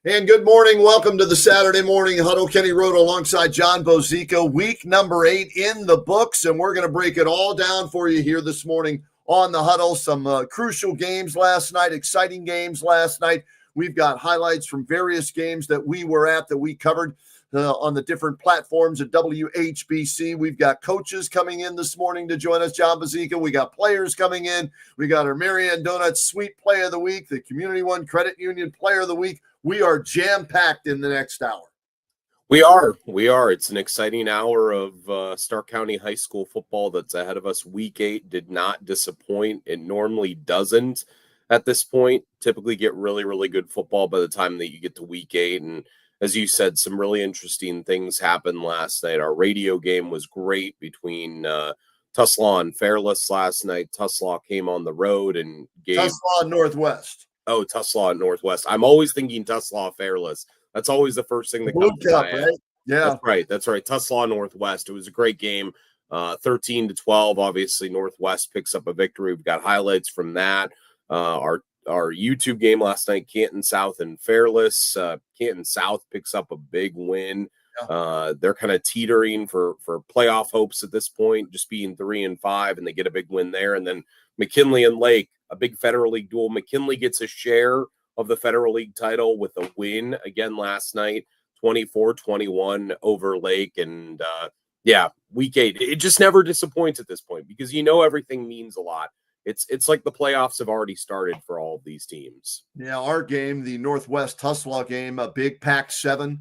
And good morning. Welcome to the Saturday Morning Huddle. Kenny Roda alongside John Bozeka. Week number 8 in the books, and we're going to break it all down for you here this morning on the Huddle. Some crucial games last night, exciting games last night. We've got highlights from various games that we were at that we covered on the different platforms at WHBC. We've got coaches coming in this morning to join us, John Bozeka. We got players coming in. We got our Marianne Donuts Sweet Play of the Week, the Community One Credit Union Player of the Week. We are jam-packed in the next hour. We are. It's an exciting hour of Stark County High School football that's ahead of us. Week 8 did not disappoint. It normally doesn't at this point. Typically get really, really good football by the time that you get to week 8. And as you said, some really interesting things happened last night. Our radio game was great between Tuslaw and Fairless last night. Tuslaw came on the road and gave Tuslaw Northwest. Oh, Tuslaw and Northwest. I'm always thinking Tuslaw Fairless. That's always the first thing that comes to my head. Right? Yeah. That's right. Tuslaw Northwest. It was a great game. 13-12. Obviously, Northwest picks up a victory. We've got highlights from that. Our YouTube game last night, Canton South and Fairless. Canton South picks up a big win. Yeah. They're kind of teetering for playoff hopes at this point, just being 3-5, and they get a big win there. And then McKinley and Lake, a big Federal League duel. McKinley gets a share of the Federal League title with a win again last night, 24-21 over Lake. And week 8, it just never disappoints at this point because everything means a lot. It's like the playoffs have already started for all of these teams. Yeah, our game, the Northwest Tuslaw game, a big Pac-7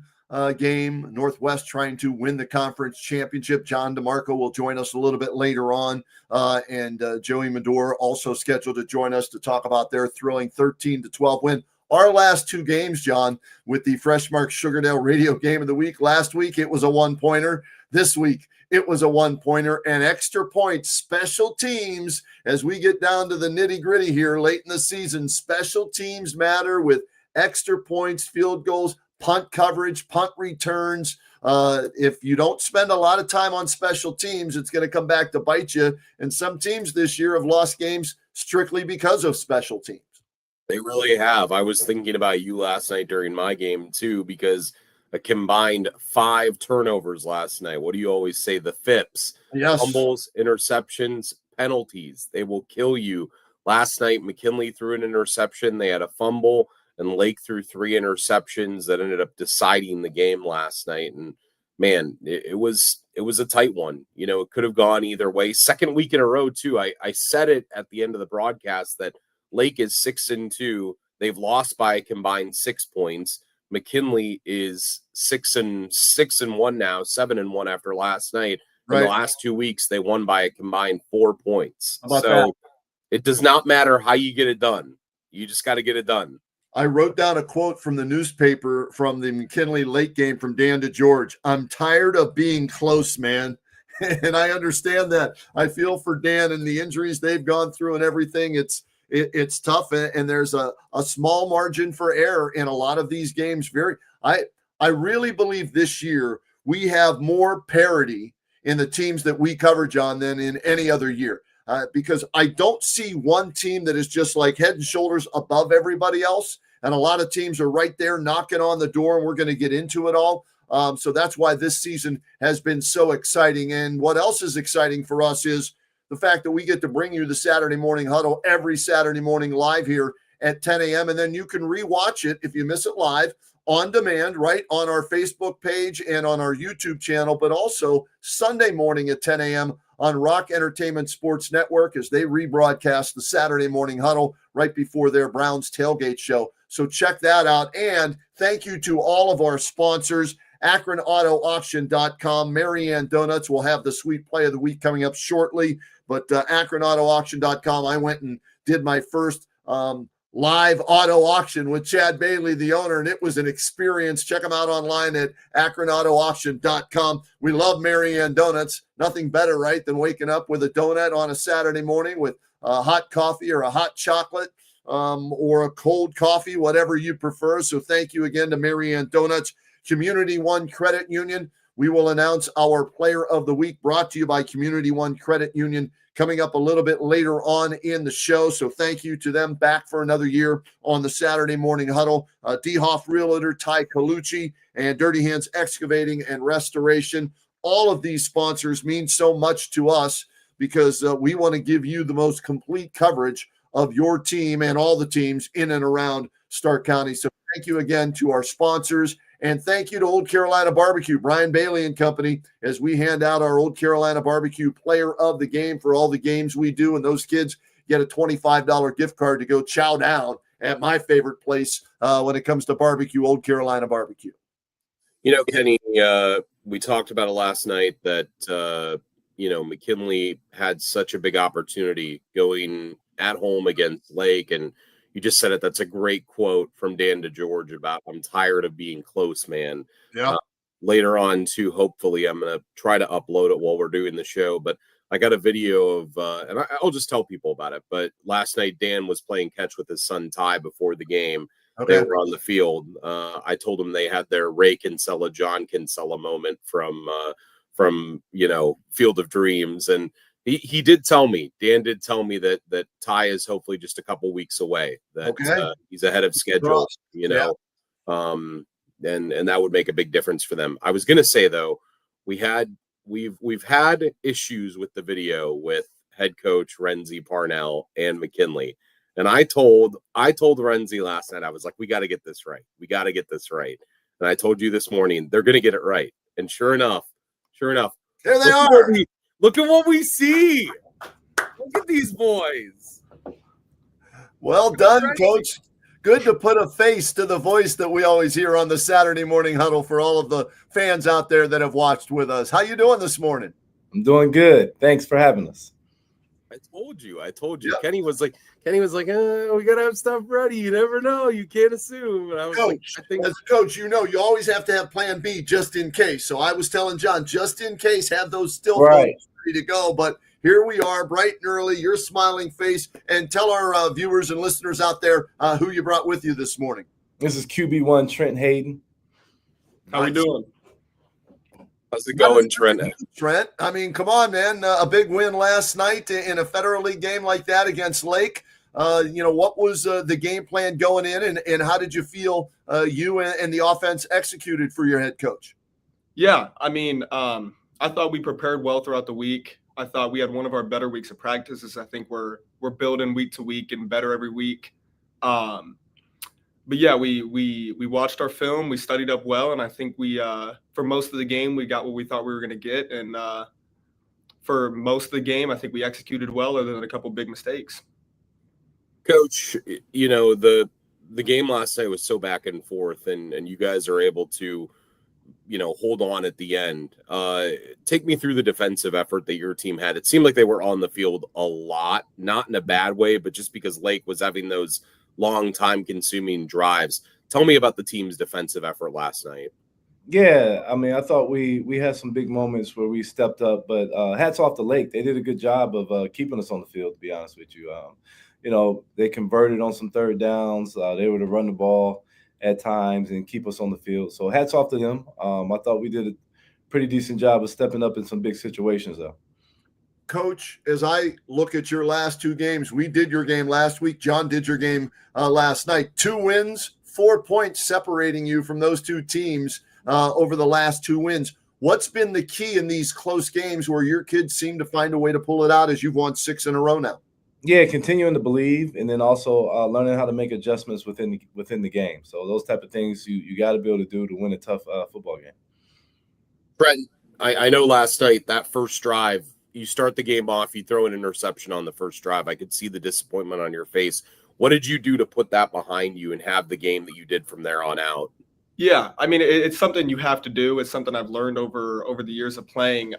game. Northwest trying to win the conference championship. John DeMarco will join us a little bit later on, and Joey Medor also scheduled to join us to talk about their thrilling 13-12 win. Our last 2 games, John, with the Freshmark Sugardale Radio Game of the Week. Last week, it was a 1-pointer. This week, it was a 1-pointer and extra points, special teams. As we get down to the nitty-gritty here late in the season, special teams matter with extra points, field goals, punt coverage, punt returns. If you don't spend a lot of time on special teams, it's going to come back to bite you. And some teams this year have lost games strictly because of special teams. They really have. I was thinking about you last night during my game too, because a combined 5 turnovers last night. What do you always say? The FIPS. Yes. Fumbles, interceptions, penalties. They will kill you. Last night, McKinley threw an interception. They had a fumble, and Lake threw 3 interceptions that ended up deciding the game last night. And man, it was a tight one. It could have gone either way. Second week in a row too. I said it at the end of the broadcast that Lake is 6-2. They've lost by a combined 6 points. McKinley is 6-1 now, 7-1 after last night. Right. In the last 2 weeks, they won by a combined 4 points. So that? It does not matter how you get it done. You just got to get it done. I wrote down a quote from the newspaper from the McKinley Lake game from Dan DeGeorge. I'm tired of being close, man. And I understand that. I feel for Dan and the injuries they've gone through and everything. It's tough, and there's a small margin for error in a lot of these games. I really believe this year we have more parity in the teams that we cover, John, than in any other year. Because I don't see one team that is just like head and shoulders above everybody else. And a lot of teams are right there knocking on the door, and we're going to get into it all. So that's why this season has been so exciting. And what else is exciting for us is the fact that we get to bring you the Saturday Morning Huddle every Saturday morning live here at 10 a.m. And then you can rewatch it if you miss it live on demand, right on our Facebook page and on our YouTube channel, but also Sunday morning at 10 a.m. on Rock Entertainment Sports Network as they rebroadcast the Saturday Morning Huddle right before their Browns tailgate show. So check that out. And thank you to all of our sponsors. AkronAutoAuction.com. Marianne Donuts will have the Sweet Play of the Week coming up shortly. But AkronAutoAuction.com, I went and did my first live auto auction with Chad Bailey, the owner, and it was an experience. Check them out online at AkronAutoAuction.com. We love Marianne Donuts. Nothing better, right, than waking up with a donut on a Saturday morning with a hot coffee or a hot chocolate or a cold coffee, whatever you prefer. So thank you again to Marianne Donuts. Community One Credit Union. We will announce our player of the week, brought to you by Community One Credit Union, coming up a little bit later on in the show. So thank you to them, back for another year on the Saturday Morning Huddle. D. Hoff Realtor, Ty Colucci, and Dirty Hands Excavating and Restoration. All of these sponsors mean so much to us because we want to give you the most complete coverage of your team and all the teams in and around Stark County. So thank you again to our sponsors, and thank you to Old Carolina Barbecue, Brian Bailey and Company, as we hand out our Old Carolina Barbecue Player of the Game for all the games we do, and those kids get a $25 gift card to go chow down at my favorite place when it comes to barbecue, Old Carolina Barbecue. You know, Kenny, we talked about it last night that, McKinley had such a big opportunity going at home against Lake. And you just said it. That's a great quote from Dan DeGeorge about, I'm tired of being close, man. Yeah. Later on, too, hopefully I'm going to try to upload it while we're doing the show. But I got a video of, and I'll just tell people about it. But last night, Dan was playing catch with his son, Ty, before the game. Okay. They were on the field. I told them they had their Ray Kinsella, John Kinsella moment from Field of Dreams. And he did tell me, Dan did tell me that Ty is hopefully just a couple weeks away, that he's ahead of schedule, and that would make a big difference for them. I was going to say, though, we've had issues with the video with head coach Renzi Parnell and McKinley. And I told Renzi last night, I was like, we got to get this right. We got to get this right. And I told you this morning, they're going to get it right. And sure enough, there they are. Look at what we see. Look at these boys. Well done, Coach. Good to put a face to the voice that we always hear on the Saturday Morning Huddle for all of the fans out there that have watched with us. How you doing this morning? I'm doing good. Thanks for having us. I told you. Yep. Kenny was like, we gotta have stuff ready. You never know. You can't assume. And I was Coach, like, I think as a coach, you always have to have plan B just in case. So I was telling John, just in case, have those still ready to go. But here we are, bright and early, your smiling face, and tell our viewers and listeners out there who you brought with you this morning. This is QB1 Trent Hayden. How we doing? How's it going, Trent? Trent, I mean, come on, man. A big win last night in a Federal League game like that against Lake. What was the game plan going in, and how did you feel you and the offense executed for your head coach? Yeah, I mean, I thought we prepared well throughout the week. I thought we had one of our better weeks of practices. I think we're building week to week and better every week. But yeah, we watched our film, we studied up well, and I think we for most of the game we got what we thought we were going to get, and for most of the game I think we executed well, other than a couple big mistakes. Coach, the game last night was so back and forth, and you guys are able to hold on at the end. Take me through the defensive effort that your team had. It seemed like they were on the field a lot, not in a bad way, but just because Lake was having those long time consuming drives. Tell me about the team's defensive effort last night. Yeah, I mean, I thought we had some big moments where we stepped up, but hats off to Lake. They did a good job of keeping us on the field, to be honest with you. They converted on some third downs. They were to run the ball at times and keep us on the field. So hats off to them. I thought we did a pretty decent job of stepping up in some big situations, though. Coach, as I look at your last two games, we did your game last week. John did your game last night. 2 wins, 4 points separating you from those two teams over the last 2 wins. What's been the key in these close games where your kids seem to find a way to pull it out as you've won 6 in a row now? Yeah, continuing to believe, and then also learning how to make adjustments within the game. So those type of things you got to be able to do to win a tough football game. Brent, I know last night that first drive, you start the game off, you throw an interception on the first drive. I could see the disappointment on your face. What did you do to put that behind you and have the game that you did from there on out? Yeah, I mean, it's something you have to do. It's something I've learned over the years of playing.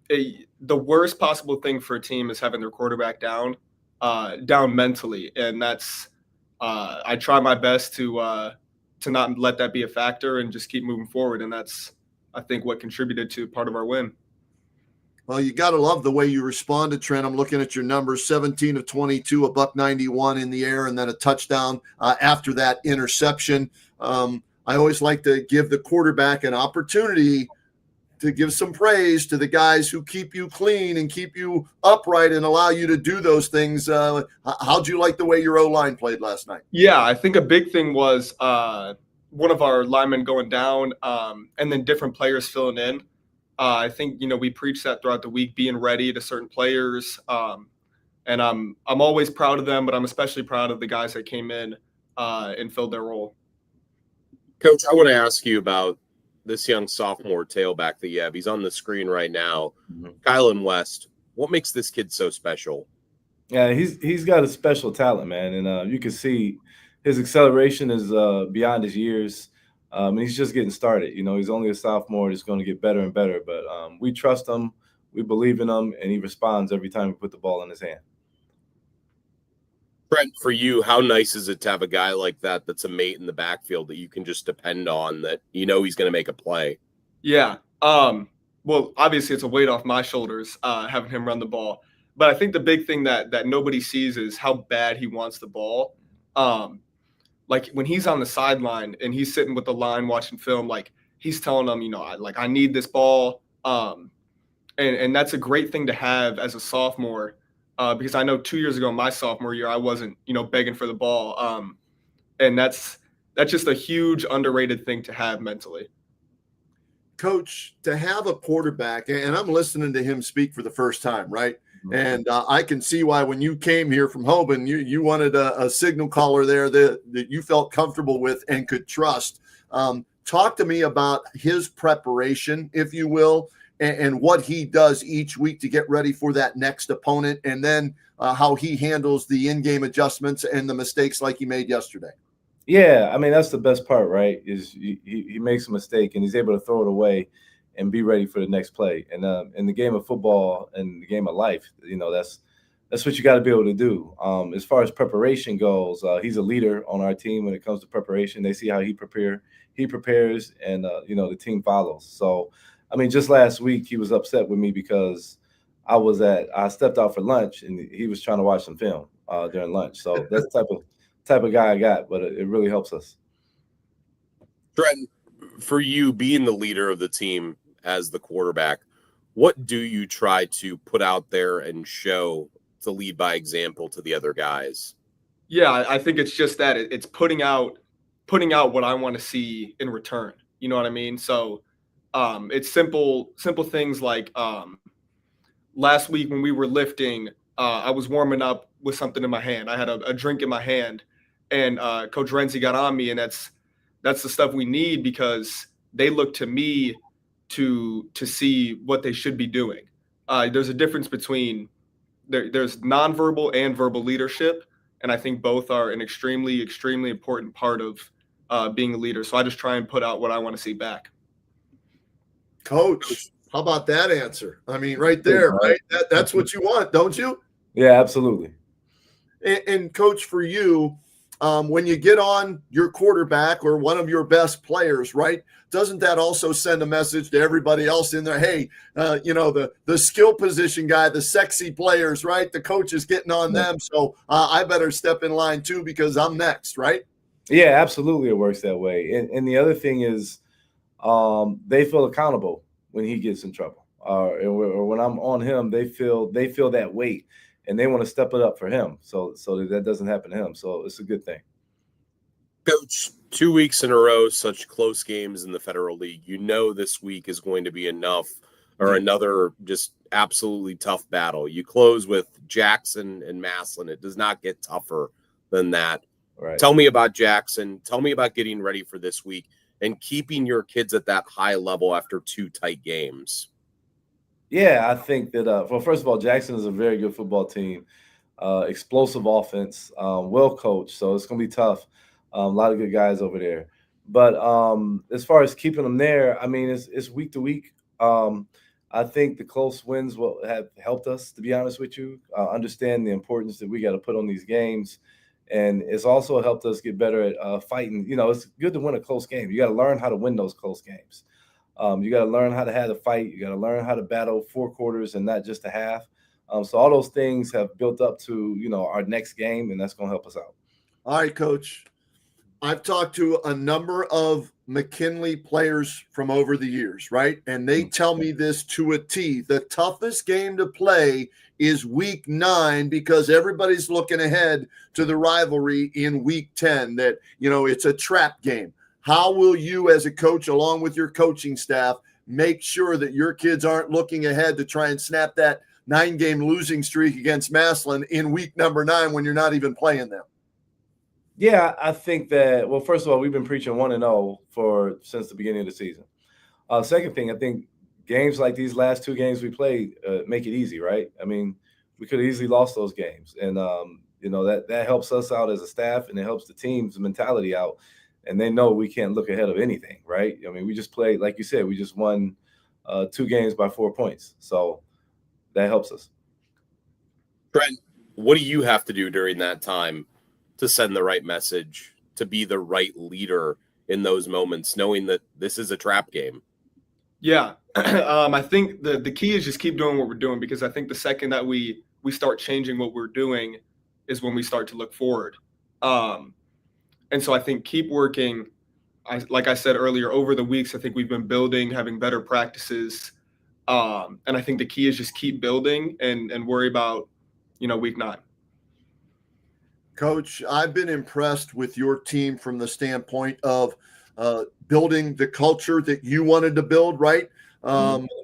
The worst possible thing for a team is having their quarterback down mentally, and that's I try my best to not let that be a factor and just keep moving forward, and that's I think what contributed to part of our win. Well, you got to love the way you responded, Trent. I'm looking at your numbers, 17 of 22, a $191 in the air, and then a touchdown after that interception. I always like to give the quarterback an opportunity to give some praise to the guys who keep you clean and keep you upright and allow you to do those things. How'd you like the way your O-line played last night? Yeah, I think a big thing was one of our linemen going down, and then different players filling in. I think we preach that throughout the week, being ready to certain players, and I'm always proud of them, but I'm especially proud of the guys that came in and filled their role. Coach, I want to ask you about this young sophomore tailback that you have. He's on the screen right now. Kylan West. What makes this kid so special? Yeah, he's got a special talent, man, and you can see his acceleration is beyond his years. And he's just getting started. He's only a sophomore. He's going to get better and better. But we trust him, we believe in him, and he responds every time we put the ball in his hand. Brent, for you, how nice is it to have a guy like that that's a mate in the backfield that you can just depend on, that he's going to make a play? Yeah. Well, obviously it's a weight off my shoulders having him run the ball. But I think the big thing that nobody sees is how bad he wants the ball. Like when he's on the sideline and he's sitting with the line watching film, like he's telling them, I need this ball. And that's a great thing to have as a sophomore. Because I know 2 years ago, my sophomore year, I wasn't, begging for the ball. And that's just a huge underrated thing to have mentally. Coach, to have a quarterback, and I'm listening to him speak for the first time, right? And I can see why when you came here from Hoban, you wanted a signal caller there that you felt comfortable with and could trust. Talk to me about his preparation, if you will, and what he does each week to get ready for that next opponent, and then how he handles the in-game adjustments and the mistakes like he made yesterday. Yeah, I mean, that's the best part, right, is he makes a mistake and he's able to throw it away and be ready for the next play. And in the game of football and the game of life, that's what you got to be able to do. As far as preparation goes, he's a leader on our team when it comes to preparation. They see how he prepares, and the team follows. So, I mean, just last week he was upset with me because I stepped out for lunch and he was trying to watch some film during lunch. So that's the type of guy I got, but it really helps us. Trent, for you being the leader of the team as the quarterback, what do you try to put out there and show to lead by example to the other guys? Yeah, I think it's just that it's putting out what I want to see in return. You know what I mean? So it's simple things like last week when we were lifting, I was warming up with something in my hand. I had a drink in my hand, and Coach Renzi got on me, and that's the stuff we need because they look to me to see what they should be doing. There's a difference between there's nonverbal and verbal leadership, and I think both are an extremely, extremely important part of being a leader. So I just try and put out what I want to see back. Coach, how about that answer? I mean, right there, right? That's what you want, don't you? Yeah, absolutely. And Coach, for you, when you get on your quarterback or one of your best players, right, doesn't that also send a message to everybody else in there? Hey, the skill position guy, the sexy players, right? The coach is getting on them. So I better step in line too because I'm next, right? Yeah, absolutely. It works that way. And the other thing is they feel accountable when he gets in trouble. Or when I'm on him, they feel that weight. And they want to step it up for him, so that doesn't happen to him. So it's a good thing. Coach, 2 weeks in a row, such close games in the Federal League. This week is going to be enough, or another just absolutely tough battle. You close with Jackson and Massillon. It does not get tougher than that. Right. Tell me about Jackson. Tell me about getting ready for this week and keeping your kids at that high level after 2 tight games. Yeah, I think that, well, first of all, Jackson is a very good football team, explosive offense, well coached. So it's going to be tough. A lot of good guys over there. But as far as keeping them there, I mean, it's week to week. I think the close wins will have helped us, to be honest with you, understand the importance that we got to put on these games. And it's also helped us get better at fighting. It's good to win a close game. You got to learn how to win those close games. You got to learn how to have a fight. You got to learn how to battle 4 quarters and not just a half. So all those things have built up to, our next game, and that's going to help us out. All right, Coach. I've talked to a number of McKinley players from over the years, right? And they tell me this to a T. The toughest game to play is week 9 because everybody's looking ahead to the rivalry in week 10, that, it's a trap game. How will you as a coach, along with your coaching staff, make sure that your kids aren't looking ahead to try and snap that 9-game losing streak against Massillon in week number 9 when you're not even playing them? Yeah, I think that, well, first of all, we've been preaching 1-0 since the beginning of the season. Second thing, I think games like these last 2 games we played make it easy, right? I mean, we could have easily lost those games. And, that helps us out as a staff, and it helps the team's mentality out. And they know we can't look ahead of anything, right? I mean, we just played, like you said, we just won 2 games by 4 points. So that helps us. Trent, what do you have to do during that time to send the right message, to be the right leader in those moments, knowing that this is a trap game? Yeah. I think the key is just keep doing what we're doing, because I think the second that we start changing what we're doing is when we start to look forward. And so I think keep working. Like I said earlier, over the weeks, I think we've been building, having better practices. And I think the key is just keep building and worry about, week 9. Coach, I've been impressed with your team from the standpoint of building the culture that you wanted to build, right?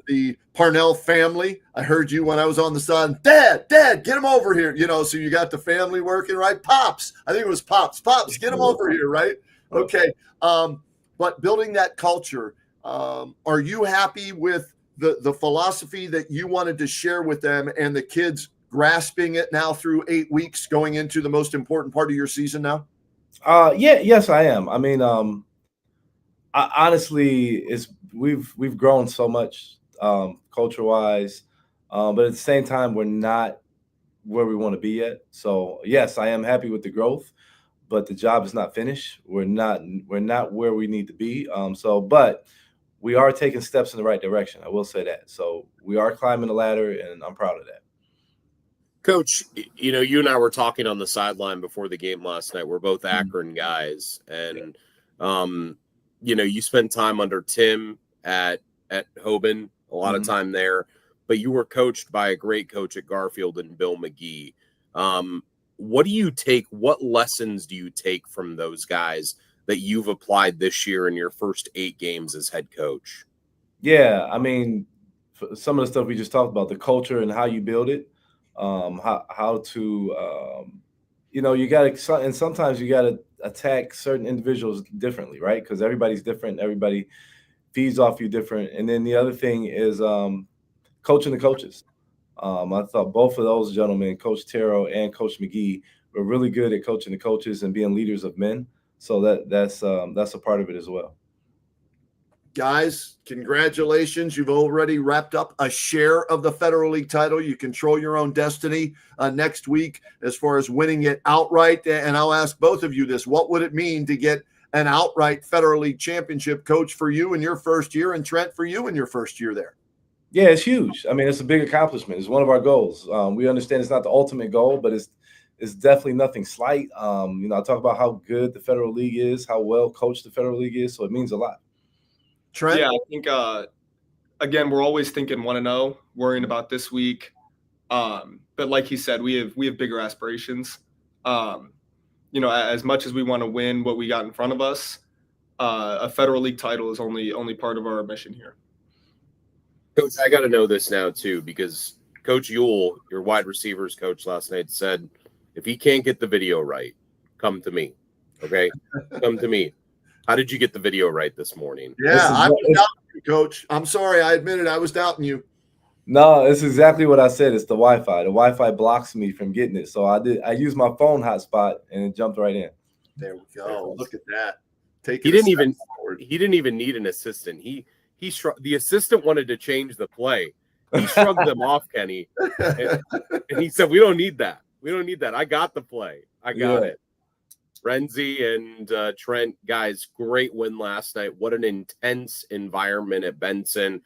The Parnell family. I heard you when I was on the side, Dad, get him over here. So you got the family working, right? Pops. I think it was Pops, get him over here, right? Okay. But building that culture, are you happy with the philosophy that you wanted to share with them and the kids grasping it now through 8 weeks going into the most important part of your season now? Yes, I am. I mean, honestly, we've grown so much culture wise, but at the same time, we're not where we want to be yet. So yes, I am happy with the growth, but the job is not finished. We're not where we need to be. But we are taking steps in the right direction. I will say that. So we are climbing the ladder, and I'm proud of that. Coach, you and I were talking on the sideline before the game last night. We're both Akron guys, and you spent time under Tim at Hoban, a lot of time there, but you were coached by a great coach at Garfield and Bill McGee. What lessons do you take from those guys that you've applied this year in your first 8 games as head coach? Yeah, I mean, some of the stuff we just talked about, the culture and how you build it. How to you got to, and sometimes you got to attack certain individuals differently, right? Because everybody's different, everybody feeds off you different. And then the other thing is coaching the coaches. I thought both of those gentlemen, Coach Terrell and Coach McGee, were really good at coaching the coaches and being leaders of men. So that's a part of it as well. Guys, congratulations. You've already wrapped up a share of the Federal League title. You control your own destiny next week as far as winning it outright. And I'll ask both of you this. What would it mean to get an outright Federal League championship, Coach, for you in your first year, and Trent, for you in your first year there? Yeah, it's huge. I mean, it's a big accomplishment. It's one of our goals. We understand it's not the ultimate goal, but it's definitely nothing slight. I talk about how good the Federal League is, how well coached the Federal League is, so it means a lot. Trent? Yeah, I think again, we're always thinking 1-0, worrying about this week. But like he said, we have bigger aspirations. As much as we want to win what we got in front of us, a Federal League title is only part of our mission here. Coach, I got to know this now too, because Coach Ewell, your wide receivers coach last night, said if he can't get the video right, come to me. Okay, come to me. How did you get the video right this morning? Yeah, I was doubting you, Coach. I'm sorry. I admitted I was doubting you. No, it's exactly what I said. It's the Wi-Fi. The Wi-Fi blocks me from getting it. So I used my phone hotspot, and it jumped right in. There we go. Look at that. He didn't even need an assistant. The assistant wanted to change the play. He shrugged them off, Kenny, and he said, "We don't need that. We don't need that. I got the play. I got it." Renzi and Trent, guys, great win last night. What an intense environment at Benson.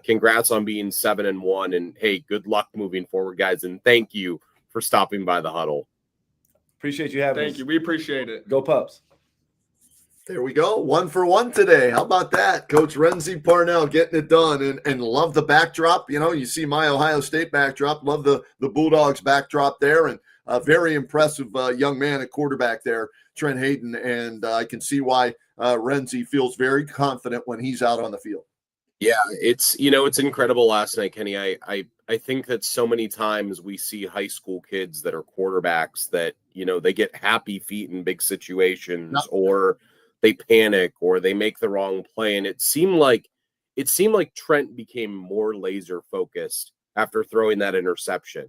Congrats on being 7-1, and hey, good luck moving forward, guys. And thank you for stopping by the Huddle. Appreciate you having us. Thank you. We appreciate it. Go Pups. There we go. 1 for 1 today. How about that? Coach Renzi Parnell getting it done, and love the backdrop. You know, you see my Ohio State backdrop. Love the Bulldogs backdrop there, and a very impressive young man at quarterback there, Trent Hayden. And I can see why Renzi feels very confident when he's out on the field. Yeah, it's incredible last night, Kenny. I think that so many times we see high school kids that are quarterbacks that, they get happy feet in big situations, or they panic, or they make the wrong play. And it seemed like Trent became more laser focused after throwing that interception.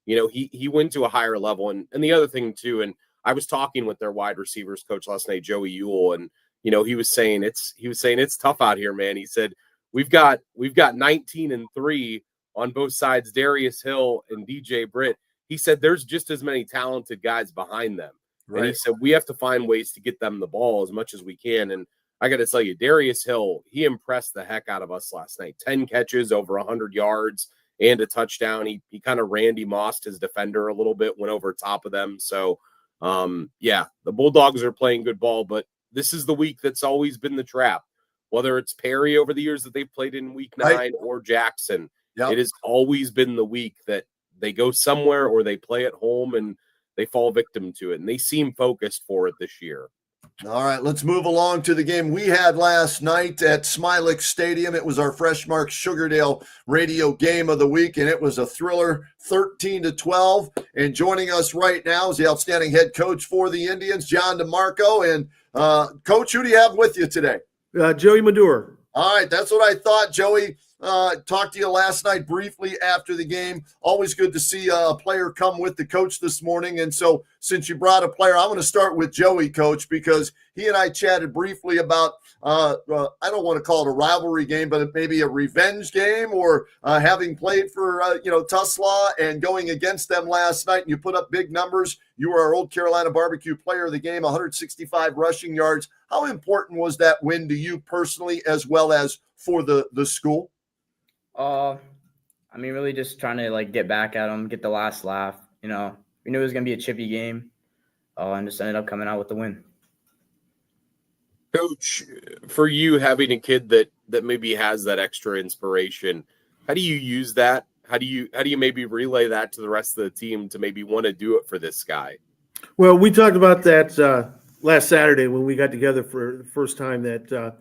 He went to a higher level. And the other thing too, and I was talking with their wide receivers coach last night, Joey Ewell, and he was saying it's tough out here, man. He said, We've got 19-3 on both sides, Darius Hill and DJ Britt. He said there's just as many talented guys behind them. Right. And he said we have to find ways to get them the ball as much as we can. And I got to tell you, Darius Hill, he impressed the heck out of us last night. 10 catches, over 100 yards, and a touchdown. He kind of Randy Mossed his defender a little bit, went over top of them. So, the Bulldogs are playing good ball, but this is the week that's always been the trap. Whether it's Perry over the years that they've played in week 9 or Jackson, It has always been the week that they go somewhere or they play at home and they fall victim to it. And they seem focused for it this year. All right, let's move along to the game we had last night at Smilex Stadium. It was our Freshmark Sugardale radio game of the week, and it was a thriller, 13-12. And joining us right now is the outstanding head coach for the Indians, John DeMarco. And Coach, who do you have with you today? Joey Madure. All right, that's what I thought. Joey, talked to you last night briefly after the game. Always good to see a player come with the coach this morning. And so since you brought a player, I'm going to start with Joey, Coach, because he and I chatted briefly about, I don't want to call it a rivalry game, but maybe a revenge game, or having played for, Tuslaw and going against them last night, and you put up big numbers. You were our Old Carolina Barbecue player of the game, 165 rushing yards. How important was that win to you personally as well as for the school? Really just trying to get back at them, get the last laugh. We knew it was going to be a chippy game. And just ended up coming out with the win. Coach, for you having a kid that maybe has that extra inspiration, how do you use that? How do you maybe relay that to the rest of the team to maybe want to do it for this guy? Well, we talked about that last Saturday when we got together for the first time, that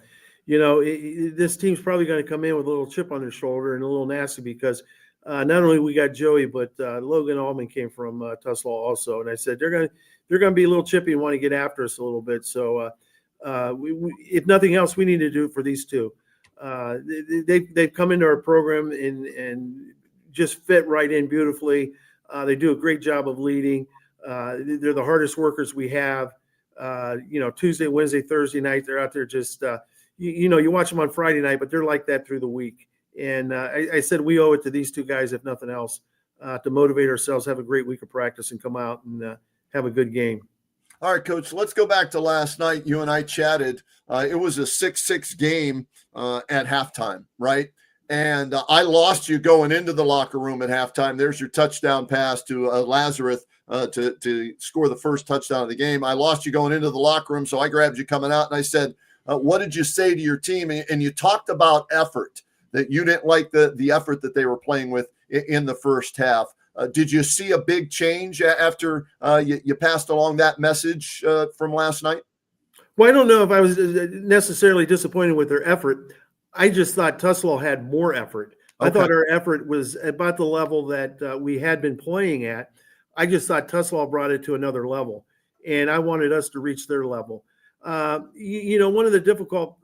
this team's probably going to come in with a little chip on their shoulder and a little nasty, because not only we got Joey, but Logan Allman came from Tuslaw also. And I said they're going to be a little chippy and want to get after us a little bit. So we, if nothing else, we need to do it for these two. They've come into our program and just fit right in beautifully. They do a great job of leading. They're the hardest workers we have. Tuesday, Wednesday, Thursday night, they're out there just you watch them on Friday night, but they're like that through the week. And I said we owe it to these two guys, if nothing else, to motivate ourselves, have a great week of practice, and come out and have a good game. All right, Coach, let's go back to last night. You and I chatted. It was a 6-6 game at halftime, right? And I lost you going into the locker room at halftime. There's your touchdown pass to Lazarus to score the first touchdown of the game. I lost you going into the locker room, so I grabbed you coming out, and I said, what did you say to your team? And you talked about effort, that you didn't like the effort that they were playing with in the first half. Did you see a big change after you passed along that message from last night? Well, I don't know if I was necessarily disappointed with their effort. I just thought Tuslaw had more effort. Okay. I thought our effort was about the level that we had been playing at. I just thought Tuslaw brought it to another level, and I wanted us to reach their level. One of the difficult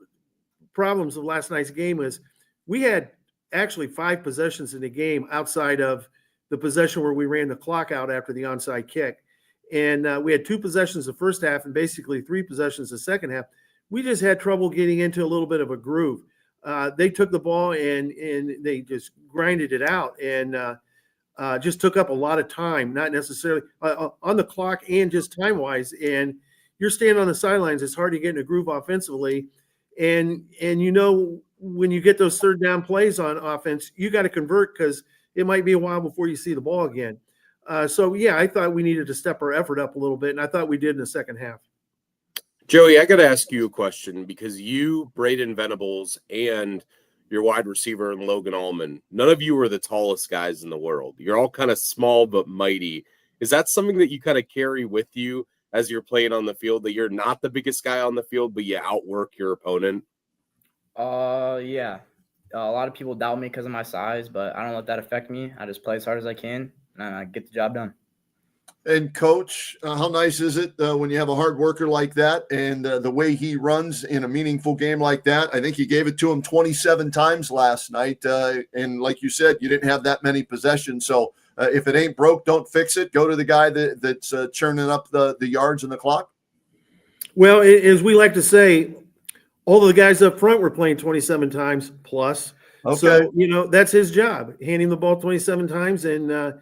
problems of last night's game was we had actually 5 possessions in the game outside of the possession where we ran the clock out after the onside kick. And we had 2 possessions the first half and basically 3 possessions the second half. We just had trouble getting into a little bit of a groove. They took the ball and they just grinded it out and just took up a lot of time, not necessarily on the clock and just time-wise. And you're standing on the sidelines, it's hard to get in a groove offensively. And when you get those third down plays on offense, you got to convert, because it might be a while before you see the ball again. I thought we needed to step our effort up a little bit, and I thought we did in the second half. Joey, I got to ask you a question because you, Braden Venables, and your wide receiver and Logan Allman, none of you are the tallest guys in the world. You're all kind of small but mighty. Is that something that you kind of carry with you as you're playing on the field, that you're not the biggest guy on the field, but you outwork your opponent? Yeah. A lot of people doubt me because of my size, but I don't let that affect me. I just play as hard as I can and I get the job done. And coach, how nice is it when you have a hard worker like that and the way he runs in a meaningful game like that? I think you gave it to him 27 times last night. And like you said, you didn't have that many possessions. So if it ain't broke, don't fix it. Go to the guy that's churning up the yards and the clock. Well, as we like to say, all of the guys up front were playing 27 times plus. Okay. So, that's his job, handing the ball 27 times. And,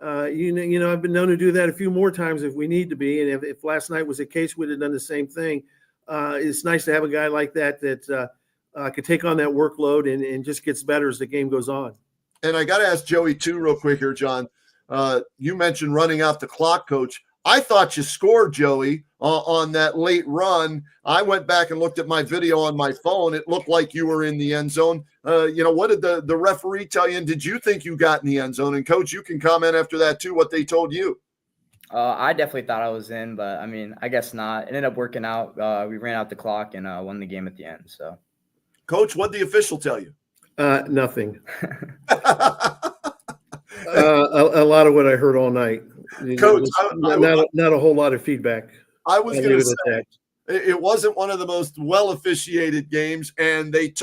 I've been known to do that a few more times if we need to be. And if last night was the case, we'd have done the same thing. It's nice to have a guy like that could take on that workload and just gets better as the game goes on. And I got to ask Joey too, real quick here, John. You mentioned running out the clock, coach. I thought you scored, Joey, on that late run. I went back and looked at my video on my phone. It looked like you were in the end zone. What did the referee tell you? And did you think you got in the end zone? And, Coach, you can comment after that, too, what they told you. I definitely thought I was in, but, I guess not. It ended up working out. We ran out the clock and won the game at the end. So, Coach, what did the official tell you? Nothing. A lot of what I heard all night. Coach, not a whole lot of feedback. I was going to say it wasn't one of the most well officiated games, and they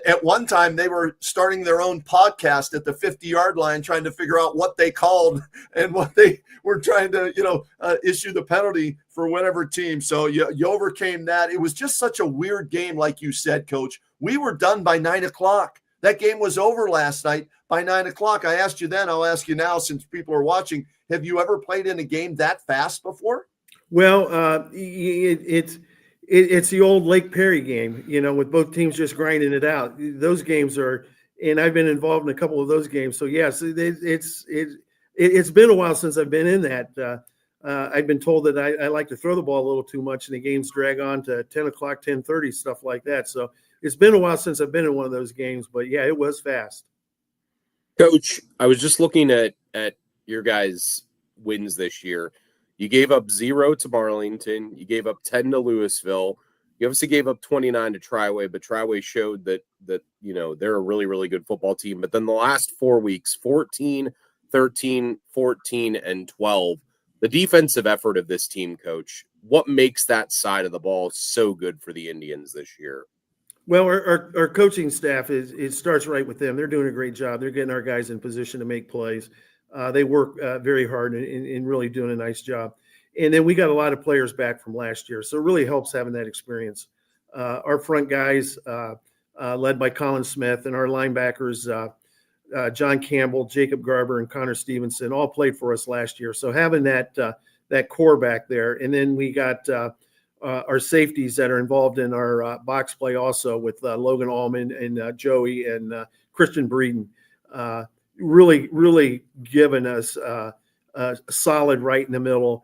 at one time they were starting their own podcast at the 50-yard line, trying to figure out what they called and what they were trying to issue the penalty for whatever team. So you overcame that. It was just such a weird game, like you said, Coach. We were done by 9:00. That game was over last night by 9:00. I asked you then, I'll ask you now since people are watching. Have you ever played in a game that fast before? Well, it's the old Lake Perry game, with both teams just grinding it out. Those games are, and I've been involved in a couple of those games. So yes, it's been a while since I've been in that. I've been told that I like to throw the ball a little too much, and the games drag on to 10:00, 10:30, stuff like that. So it's been a while since I've been in one of those games, but yeah, it was fast. Coach, I was just looking at your guys' wins this year. You gave up 0 to Marlington. You gave up 10 to Louisville. You obviously gave up 29 to Triway, but Triway showed that they're a really, really good football team. But then the last 4 weeks, 14, 13, 14, and 12, the defensive effort of this team, Coach, what makes that side of the ball so good for the Indians this year? Well, our coaching staff it starts right with them. They're doing a great job. They're getting our guys in position to make plays. They work very hard and really doing a nice job. And then we got a lot of players back from last year, so it really helps having that experience. Our front guys, led by Colin Smith, and our linebackers, John Campbell, Jacob Garber, and Connor Stevenson, all played for us last year. So having that core back there, and then we got our safeties that are involved in our box play also with Logan Allman and Joey and Christian Breeden, really, really giving us a solid right in the middle,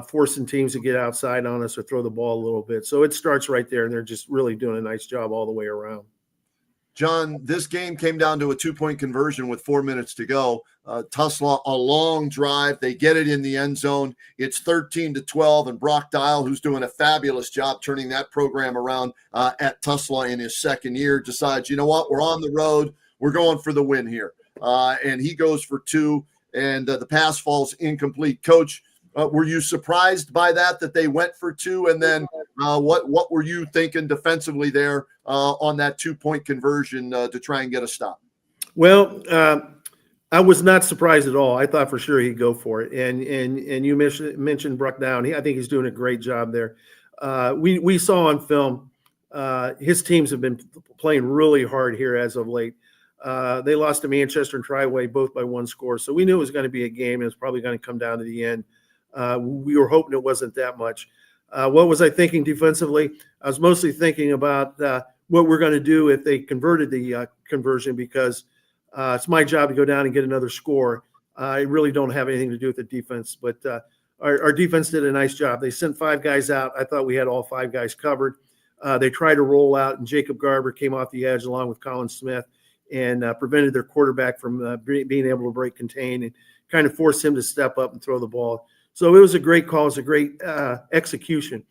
forcing teams to get outside on us or throw the ball a little bit. So it starts right there, and they're just really doing a nice job all the way around. John, this game came down to a 2-point conversion with 4 minutes to go. Tuslaw, a long drive. They get it in the end zone. It's 13-12, and Brock Dial, who's doing a fabulous job turning that program around at Tuslaw in his second year, decides, you know what, we're on the road. We're going for the win here. And he goes for 2, and the pass falls incomplete. Coach, were you surprised by that they went for 2? And then what were you thinking defensively there on that 2-point conversion to try and get a stop? Well, I was not surprised at all. I thought for sure he'd go for it. And you mentioned Brock Down. I think he's doing a great job there. We saw on film his teams have been playing really hard here as of late. They lost to Manchester and Triway both by 1 score. So we knew it was going to be a game, and it was probably going to come down to the end. We were hoping it wasn't that much. What was I thinking defensively? I was mostly thinking about what we're going to do if they converted the conversion, because it's my job to go down and get another score. I really don't have anything to do with the defense, but our defense did a nice job. They sent 5 guys out. I thought we had all 5 guys covered. They tried to roll out, and Jacob Garber came off the edge along with Colin Smith and prevented their quarterback from being able to break contain and kind of forced him to step up and throw the ball. So it was a great call. It was a great execution.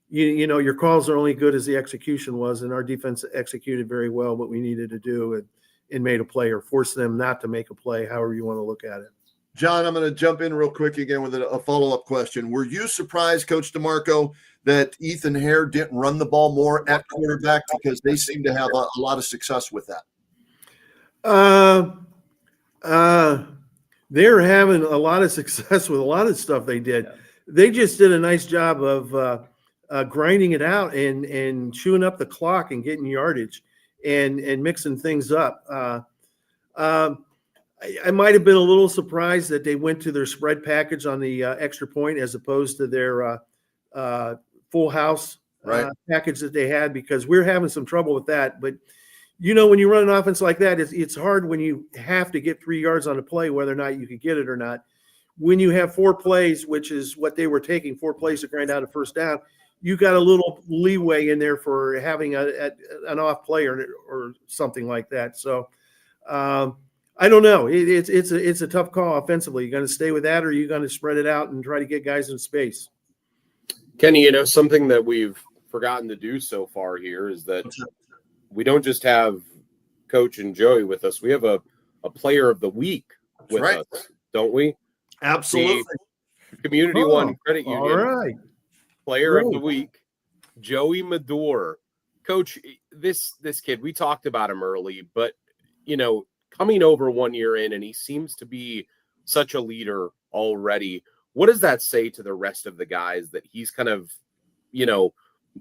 You know, your calls are only good as the execution was, and our defense executed very well what we needed to do and made a play or forced them not to make a play, however you want to look at it. John, I'm going to jump in real quick again with a follow-up question. Were you surprised, Coach DeMarco, that Ethan Hare didn't run the ball more at quarterback, because they seem to have a lot of success with that? They're having a lot of success with a lot of stuff they did. Yeah. They just did a nice job of grinding it out and chewing up the clock and getting yardage and mixing things up. I might have been a little surprised that they went to their spread package on the extra point as opposed to their full house package that they had, because we're having some trouble with that. But, you know, when you run an offense like that, it's hard when you have to get 3 yards on a play, whether or not you could get it or not. When you have 4 plays, which is what they were taking, 4 plays to grind out a first down, you got a little leeway in there for having an off play or something like that. So I don't know. It's a tough call offensively. You're going to stay with that, or are you going to spread it out and try to get guys in space? Kenny, you know, something that we've forgotten to do so far here is that we don't just have Coach and Joey with us. We have a player of the week with us, don't we? Absolutely. The Community One Credit Union All right. player of the week, Joey Madore. Coach, this kid, we talked about him early, but, you know, coming over 1 year in, and he seems to be such a leader already. What does that say to the rest of the guys that he's kind of, you know,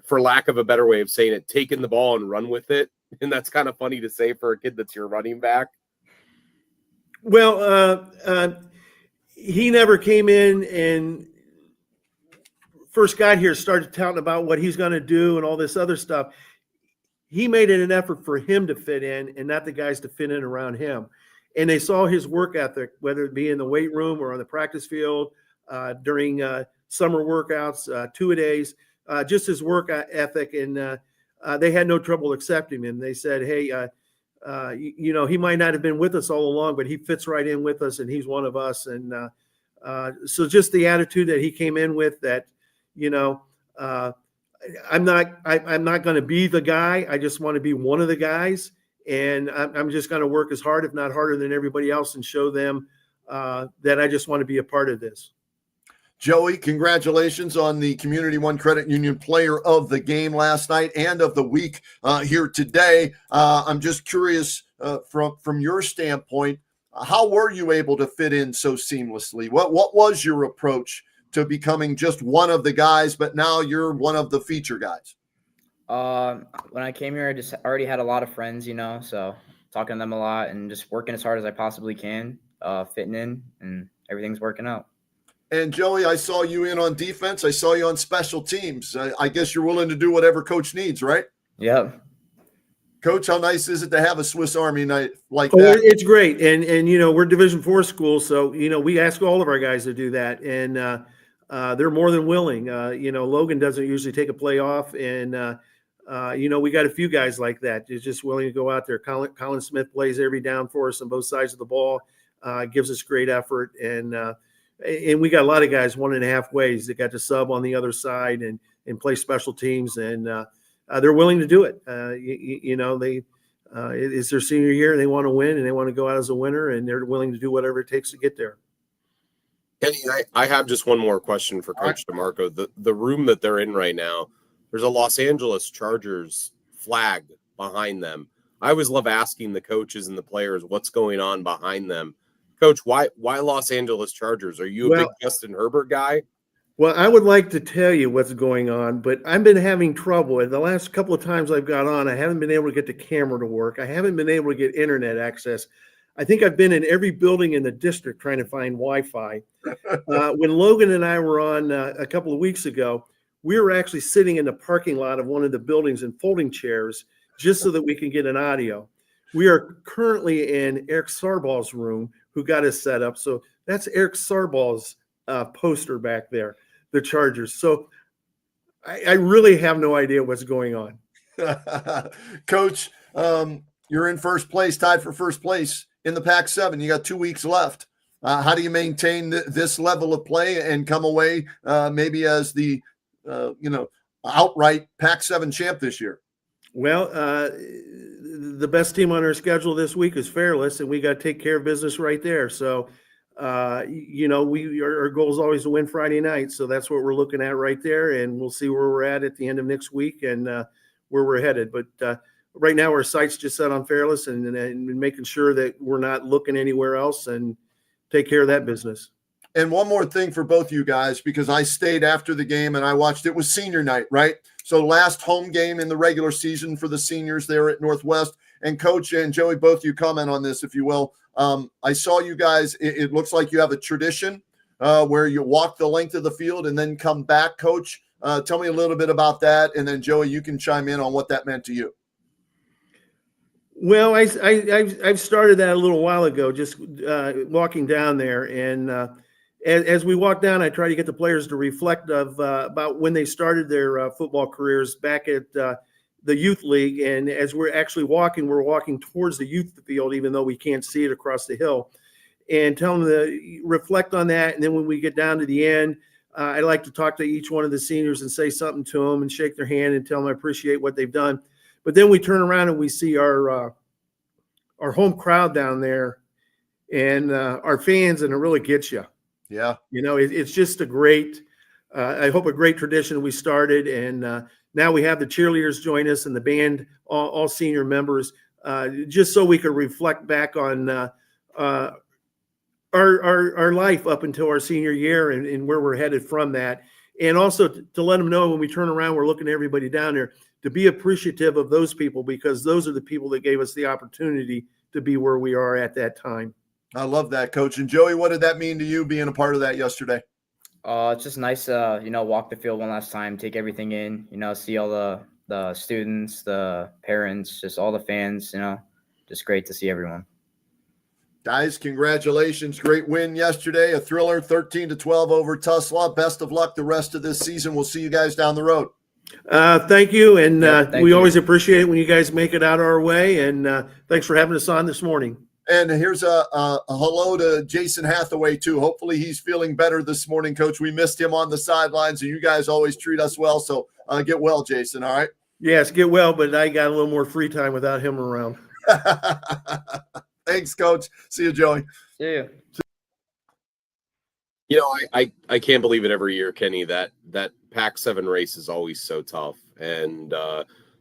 for lack of a better way of saying it, taking the ball and run with it? And that's kind of funny to say for a kid that's your running back. Well, he never came in and first got here, started touting about what he's going to do and all this other stuff. He made it an effort for him to fit in and not the guys to fit in around him. And they saw his work ethic, whether it be in the weight room or on the practice field, during summer workouts, 2-a-days, just his work ethic. And they had no trouble accepting him. They said, hey, you know, he might not have been with us all along, but he fits right in with us and he's one of us. And so just the attitude that he came in with, that, you know, I'm not going to be the guy. I just want to be one of the guys. And I'm just going to work as hard, if not harder than everybody else, and show them that I just want to be a part of this. Joey, congratulations on the Community One Credit Union Player of the Game last night and of the week here today. I'm just curious from your standpoint, how were you able to fit in so seamlessly? What was your approach to becoming just one of the guys, but now you're one of the feature guys? When I came here, I just already had a lot of friends, you know, so talking to them a lot and just working as hard as I possibly can, fitting in, and everything's working out. And Joey, I saw you in on defense. I saw you on special teams. I guess you're willing to do whatever coach needs, right? Yep. Coach, how nice is it to have a Swiss Army knife like Oh, that? it's great. And, you know, we're Division IV school. So, you know, we ask all of our guys to do that. And they're more than willing. You know, Logan doesn't usually take a play off. And, you know, we got a few guys like that. They're just willing to go out there. Colin Smith plays every down for us on both sides of the ball, gives us great effort. And we got a lot of guys 1.5 ways that got to sub on the other side and play special teams. And they're willing to do it. You know, it's their senior year. They want to win and they want to go out as a winner, and they're willing to do whatever it takes to get there. Kenny, I have just one more question for Coach DeMarco. The room that they're in right now, there's a Los Angeles Chargers flag behind them. I always love asking the coaches and the players what's going on behind them. Coach, why Los Angeles Chargers? Are you a big Justin Herbert guy? Well, I would like to tell you what's going on, but I've been having trouble. The last couple of times I've got on, I haven't been able to get the camera to work. I haven't been able to get internet access. I think I've been in every building in the district trying to find Wi-Fi. When Logan and I were on a couple of weeks ago, we were actually sitting in the parking lot of one of the buildings in folding chairs just so that we can get an audio. We are currently in Eric Sarball's room, who got us set up. So that's Eric Sarball's poster back there, the Chargers. So I really have no idea what's going on. Coach, you're in first place, tied for first place in the Pac-7. You got 2 weeks left. How do you maintain this level of play and come away maybe as the outright Pac-7 champ this year? Well, The best team on our schedule this week is Fairless, and we got to take care of business right there. So, our goal is always to win Friday night. So that's what we're looking at right there, and we'll see where we're at the end of next week and where we're headed. But right now, our sights just set on Fairless and making sure that we're not looking anywhere else and take care of that business. And one more thing for both you guys, because I stayed after the game and I watched. It was senior night, right? So last home game in the regular season for the seniors there at Northwest. And Coach and Joey, both you comment on this, if you will. I saw you guys. It looks like you have a tradition where you walk the length of the field and then come back. Coach, tell me a little bit about that. And then Joey, you can chime in on what that meant to you. Well, I've started that a little while ago, just walking down there. And as we walk down, I try to get the players to reflect about when they started their football careers back at the youth league. And as we're actually walking, we're walking towards the youth field, even though we can't see it across the hill, and tell them to reflect on that. And then when we get down to the end, I like to talk to each one of the seniors and say something to them and shake their hand and tell them I appreciate what they've done. But then we turn around and we see our home crowd down there and our fans, and it really gets you. Yeah. It's just a great, I hope a great tradition we started. And now we have the cheerleaders join us and the band, all senior members, just so we could reflect back on our life up until our senior year and where we're headed from that. And also to let them know when we turn around, we're looking at everybody down there, to be appreciative of those people, because those are the people that gave us the opportunity to be where we are at that time. I love that, Coach. And Joey, what did that mean to you being a part of that yesterday? It's just nice to, walk the field one last time, take everything in, see all the students, the parents, just all the fans, just great to see everyone. Guys, congratulations. Great win yesterday. A thriller, 13-12 over Tuslaw. Best of luck the rest of this season. We'll see you guys down the road. Thank you. And we always you. appreciate it when you guys make it out our way. And thanks for having us on this morning. And here's a hello to Jason Hathaway, too. Hopefully he's feeling better this morning, Coach. We missed him on the sidelines, and you guys always treat us well. So get well, Jason, all right? Yes, get well, but I got a little more free time without him around. Thanks, Coach. See you, Joey. See you. I can't believe it every year, Kenny, that Pac-7 race is always so tough. And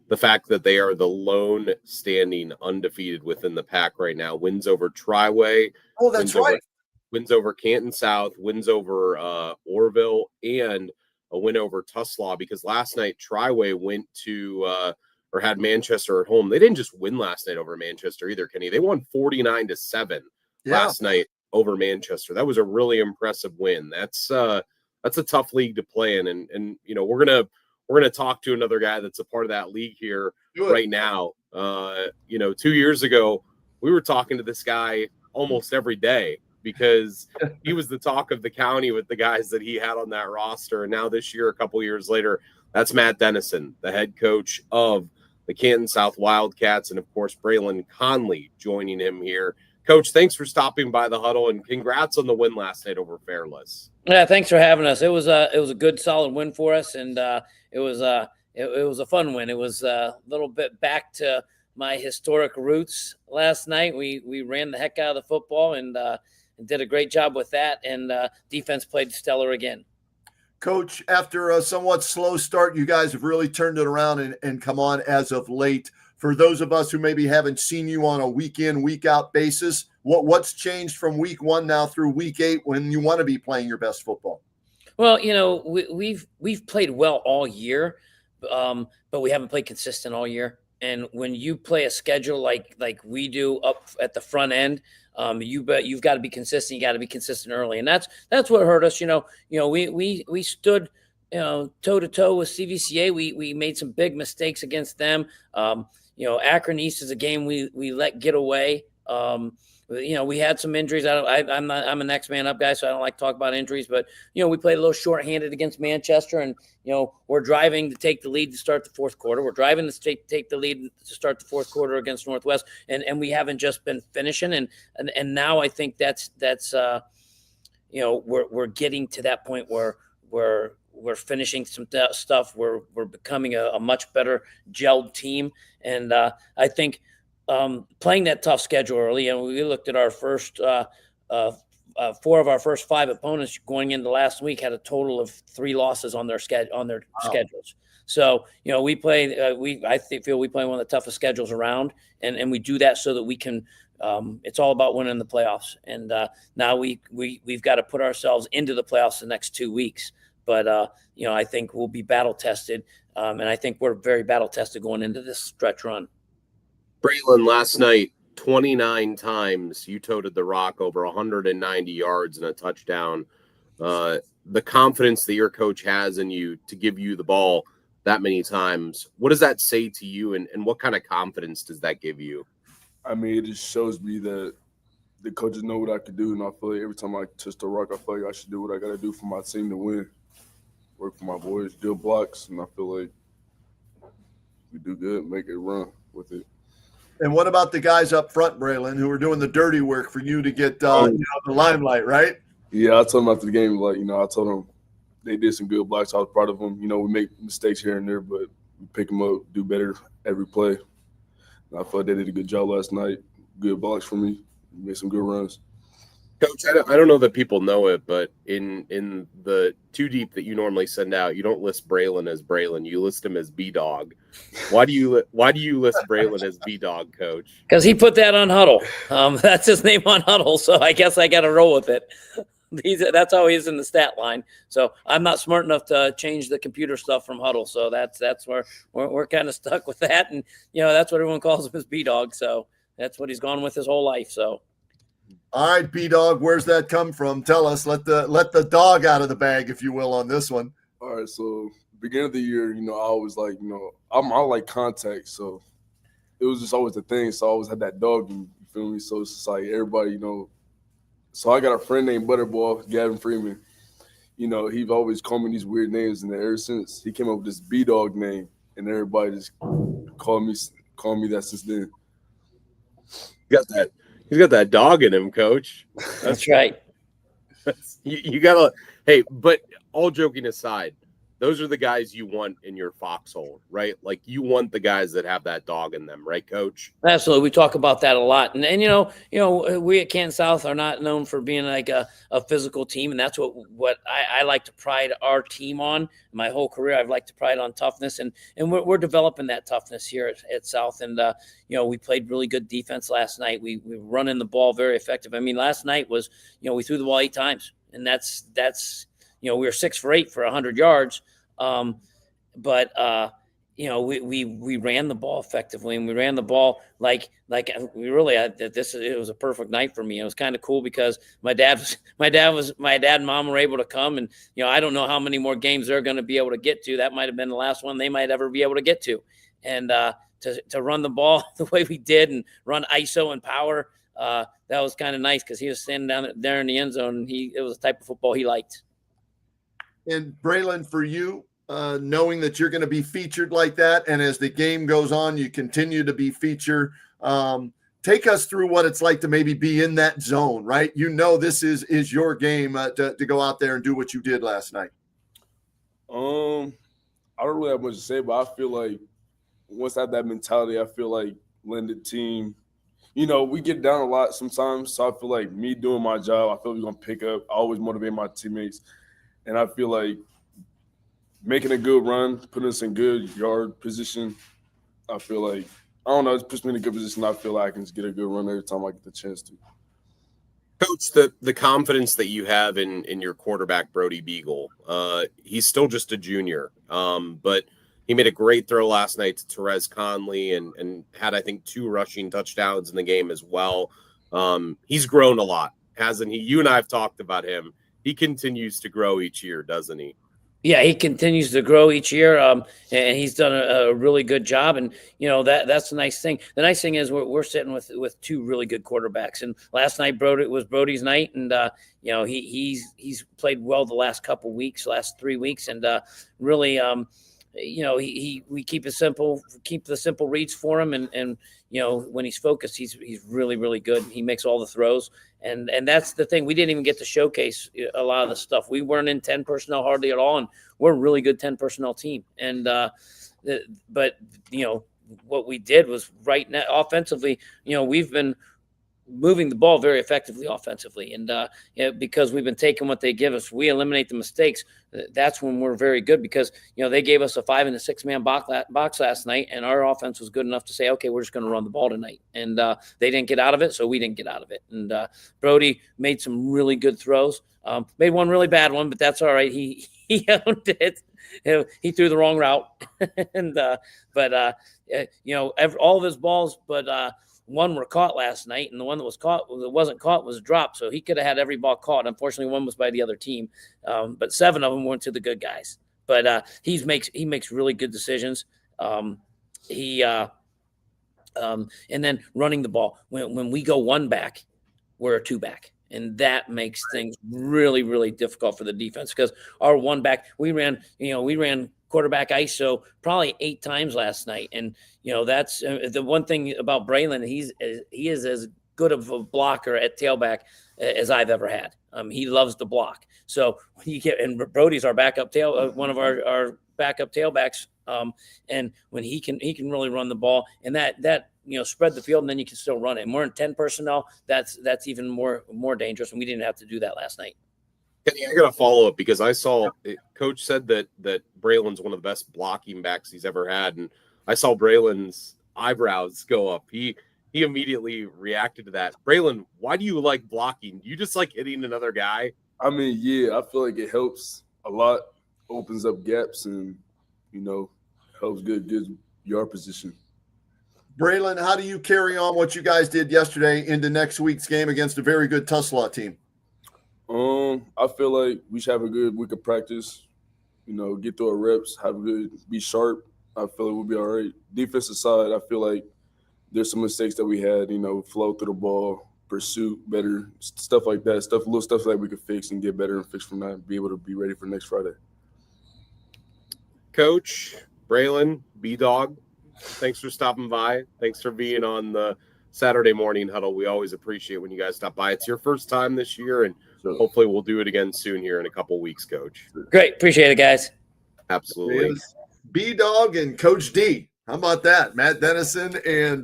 the fact that they are the lone standing undefeated within the pack right now, wins over Triway. Oh, that's right. Wins over Canton South, wins over Orville, and a win over Tuslaw, because last night Triway went to or had Manchester at home. They didn't just win last night over Manchester either, Kenny. They won 49-7 last night over Manchester. That was a really impressive win. That's a tough league to play in, and we're gonna talk to another guy that's a part of that league here right now. 2 years ago, we were talking to this guy almost every day because he was the talk of the county with the guys that he had on that roster. And now this year, a couple years later, that's Matt Dennison, the head coach of the Canton South Wildcats, and of course, Braylon Conley joining him here. Coach, thanks for stopping by the Huddle, and congrats on the win last night over Fairless. Yeah, thanks for having us. It was a good, solid win for us, and it was a fun win. It was a little bit back to my historic roots last night. We ran the heck out of the football and did a great job with that, and defense played stellar again. Coach, after a somewhat slow start, you guys have really turned it around and come on as of late. For those of us who maybe haven't seen you on a week in, week out basis, what's changed from week 1 now through week 8 when you want to be playing your best football? Well, we've played well all year, but we haven't played consistent all year. And when you play a schedule like we do up at the front end, you've got to be consistent. You got to be consistent early, and that's what hurt us. We stood toe to toe with CVCA. We made some big mistakes against them. Akron East is a game we let get away. we had some injuries. I'm a next man up guy, so I don't like to talk about injuries. But we played a little shorthanded against Manchester, and we're driving to take the lead to start the fourth quarter. We're driving to take the lead to start the fourth quarter against Northwest, and we haven't just been finishing. And now I think that's we're getting to that point where we're finishing some stuff. We're becoming a much better gelled team, and I think. Playing that tough schedule early, and we looked at our first 4 of our first 5 opponents going into last week had a total of 3 losses on their schedules. So we play. I feel we play one of the toughest schedules around, and we do that so that we can. It's all about winning the playoffs, and now we've got to put ourselves into the playoffs the next 2 weeks. But I think we'll be battle tested, and I think we're very battle tested going into this stretch run. Braylon, last night, 29 times you toted the rock over 190 yards and a touchdown. The confidence that your coach has in you to give you the ball that many times, what does that say to you, and what kind of confidence does that give you? I mean, it just shows me that the coaches know what I can do, and I feel like every time I touch the rock, I feel like I should do what I got to do for my team to win. Work for my boys, deal blocks, and I feel like we do good, make it run with it. And what about the guys up front, Braylon, who are doing the dirty work for you to get the limelight, right? Yeah, I told them after the game, I told them they did some good blocks. I was proud of them. We make mistakes here and there, but we pick them up, do better every play. And I felt they did a good job last night. Good blocks for me. Made some good runs. Coach, I don't know that people know it, but in the 2 deep that you normally send out, you don't list Braylon as Braylon. You list him as B-Dog. Why do you list Braylon as B-Dog, Coach? Because he put that on Huddle. That's his name on Huddle, so I guess I got to roll with it. That's how he is in the stat line. So I'm not smart enough to change the computer stuff from Huddle, so that's where we're kind of stuck with that. And that's what everyone calls him as B-Dog. So that's what he's gone with his whole life. So. All right, B-Dog, where's that come from? Tell us. Let the dog out of the bag, if you will, on this one. All right, so beginning of the year, I always I like contact, so it was just always the thing. So I always had that dog, you feel me? So it's just like everybody, So I got a friend named Butterball, Gavin Freeman. He's always called me these weird names, and ever since he came up with this B-Dog name, and everybody just called me that since then. He's got that dog in him, Coach. That's right. You gotta. Hey, but all joking aside, those are the guys you want in your foxhole, right? Like you want the guys that have that dog in them, right, Coach? Absolutely. We talk about that a lot. And we at Canton South are not known for being like a physical team. And that's what I like to pride our team on. My whole career, I've liked to pride on toughness. And we're developing that toughness here at South. And, we played really good defense last night. We running the ball very effective. I mean, last night was, we threw the ball 8 times. And that's we were 6 for 8 for 100 yards. But we ran the ball effectively, and we ran the ball like we really had this. It was a perfect night for me. It was kind of cool because my dad and mom were able to come, and I don't know how many more games they're going to be able to get to. That might have been the last one they might ever be able to get to, and to run the ball the way we did and run ISO and power. That was kind of nice because he was standing down there in the end zone. And it was the type of football he liked. And Braylon, for you, knowing that you're going to be featured like that, and as the game goes on, you continue to be featured. Take us through what it's like to maybe be in that zone, right? This is your game to go out there and do what you did last night. I don't really have much to say, but I feel like once I have that mentality, I feel like letting the team, we get down a lot sometimes. So I feel like me doing my job, I feel we're going to pick up. I always motivate my teammates. And I feel like making a good run, putting us in good yard position, I feel like, I don't know, it puts me in a good position. I feel like I can just get a good run every time I get the chance to. Coach, the confidence that you have in your quarterback, Brody Beagle, he's still just a junior, but he made a great throw last night to Therese Conley and had, I think, 2 rushing touchdowns in the game as well. He's grown a lot, hasn't he? You and I have talked about him. He continues to grow each year, doesn't he? Yeah, he continues to grow each year, and he's done a really good job. And that's the nice thing. The nice thing is we're sitting with two really good quarterbacks. And last night, was Brody's night, and he's played well the last last 3 weeks, and really, we keep it simple, keep the simple reads for him, and when he's focused, he's really, really good. He makes all the throws. And that's the thing. We didn't even get to showcase a lot of the stuff. We weren't in 10 personnel hardly at all, and we're a really good 10 personnel team. And but what we did was right now offensively. We've been moving the ball very effectively offensively, and because we've been taking what they give us, we eliminate the mistakes. That's when we're very good, because they gave us a 5 and a 6 man box last night, and our offense was good enough to say, okay, we're just going to run the ball tonight, and they didn't get out of it, so we didn't get out of it. And Brody made some really good throws, made one really bad one, but that's all right. He owned it. He threw the wrong route, and all of his balls, but one were caught last night, and the one that wasn't caught was dropped. So he could have had every ball caught. Unfortunately, one was by the other team, but 7 of them went to the good guys. But he makes really good decisions. And then running the ball. When we go 1 back, we're a 2 back, and that makes things really, really difficult for the defense, because our 1 back, we ran quarterback ISO probably 8 times last night. And, that's the one thing about Braylon. He is as good of a blocker at tailback as I've ever had. He loves to block. So and Brody's our backup one of our backup tailbacks. And when he can really run the ball, and that spread the field, and then you can still run it. And we're in 10 personnel. That's even more dangerous. And we didn't have to do that last night. I got to follow up, because I saw Coach said that Braylon's one of the best blocking backs he's ever had, and I saw Braylon's eyebrows go up. He immediately reacted to that. Braylon, why do you like blocking? You just like hitting another guy? I mean, yeah, I feel like it helps a lot, opens up gaps, and helps good yard position. Braylon, how do you carry on what you guys did yesterday into next week's game against a very good Tuslaw team? I feel like we should have a good week of practice. Get through our reps, be sharp. I feel like we'll be all right. Defensive side, I feel like there's some mistakes that we had. Flow through the ball, pursuit better, stuff like that. Little stuff that we could fix and get better and fix from that. And be able to be ready for next Friday. Coach Braylon, B-Dog, thanks for stopping by. Thanks for being on the Saturday morning huddle. We always appreciate when you guys stop by. It's your first time this year, and hopefully we'll do it again soon here in a couple weeks, Coach. Great. Appreciate it, guys. Absolutely. B-Dog and Coach D. How about that? Matt Dennison and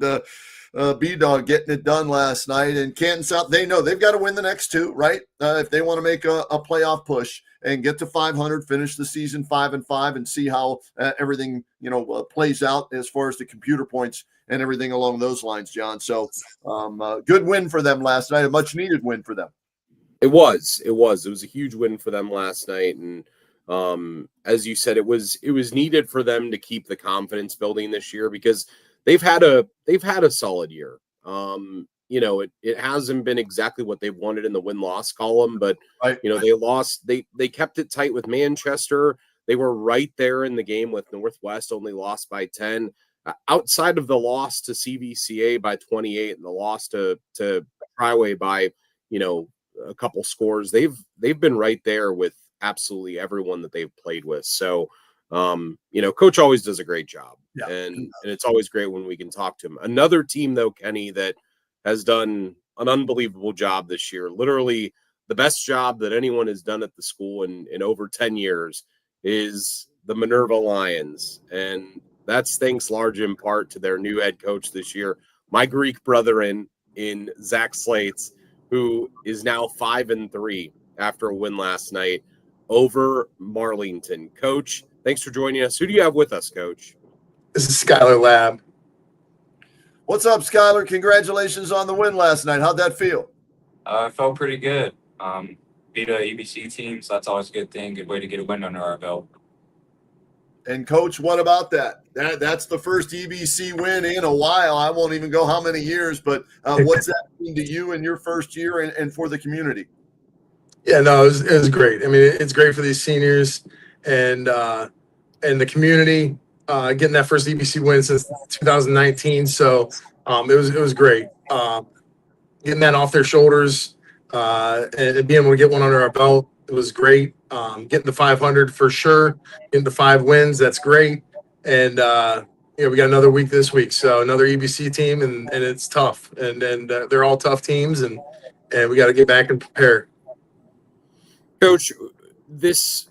B-Dog getting it done last night. And Canton South, they know they've got to win the next 2, right? If they want to make a playoff push and get to 500, finish the season 5-5, and see how everything plays out as far as the computer points and everything along those lines, John. So good win for them last night, a much needed win for them. It was a huge win for them last night, and as you said, it was needed for them to keep the confidence building this year, because they've had a solid year. It hasn't been exactly what they've wanted in the win-loss column, but right. They kept it tight with Manchester. They were right there in the game with Northwest, only lost by 10. Outside of the loss to CVCA by 28 and the loss to Triway by a couple scores, they've been right there with absolutely everyone that they've played with. So Coach always does a great job. Yeah. And it's always great when we can talk to him. Another team though, Kenny, that has done an unbelievable job this year, literally the best job that anyone has done at the school in over 10 years, is the Minerva Lions. And that's thanks large in part to their new head coach this year, my Greek brother in Zach Slates, who is now 5-3 after a win last night over Marlington. Coach, thanks for joining us. Who do you have with us, Coach? This is Skylar Lab. What's up, Skylar? Congratulations on the win last night. How'd that feel? It felt pretty good. Beat a EBC team, so that's always a good thing. Good way to get a win under our belt. And Coach, what about that? That's the first EBC win in a while. I won't even go how many years, but what's that mean to you in your first year and for the community? Yeah, no, it was great. I mean, it's great for these seniors. and the community getting that first EBC win since 2019. So it was great. Getting that off their shoulders and being able to get one under our belt, it was great. Getting the 500 for sure, getting the 5 wins, that's great. And we got another week this week, so another EBC team, and it's tough, and they're all tough teams, and we got to get back and prepare. Coach, this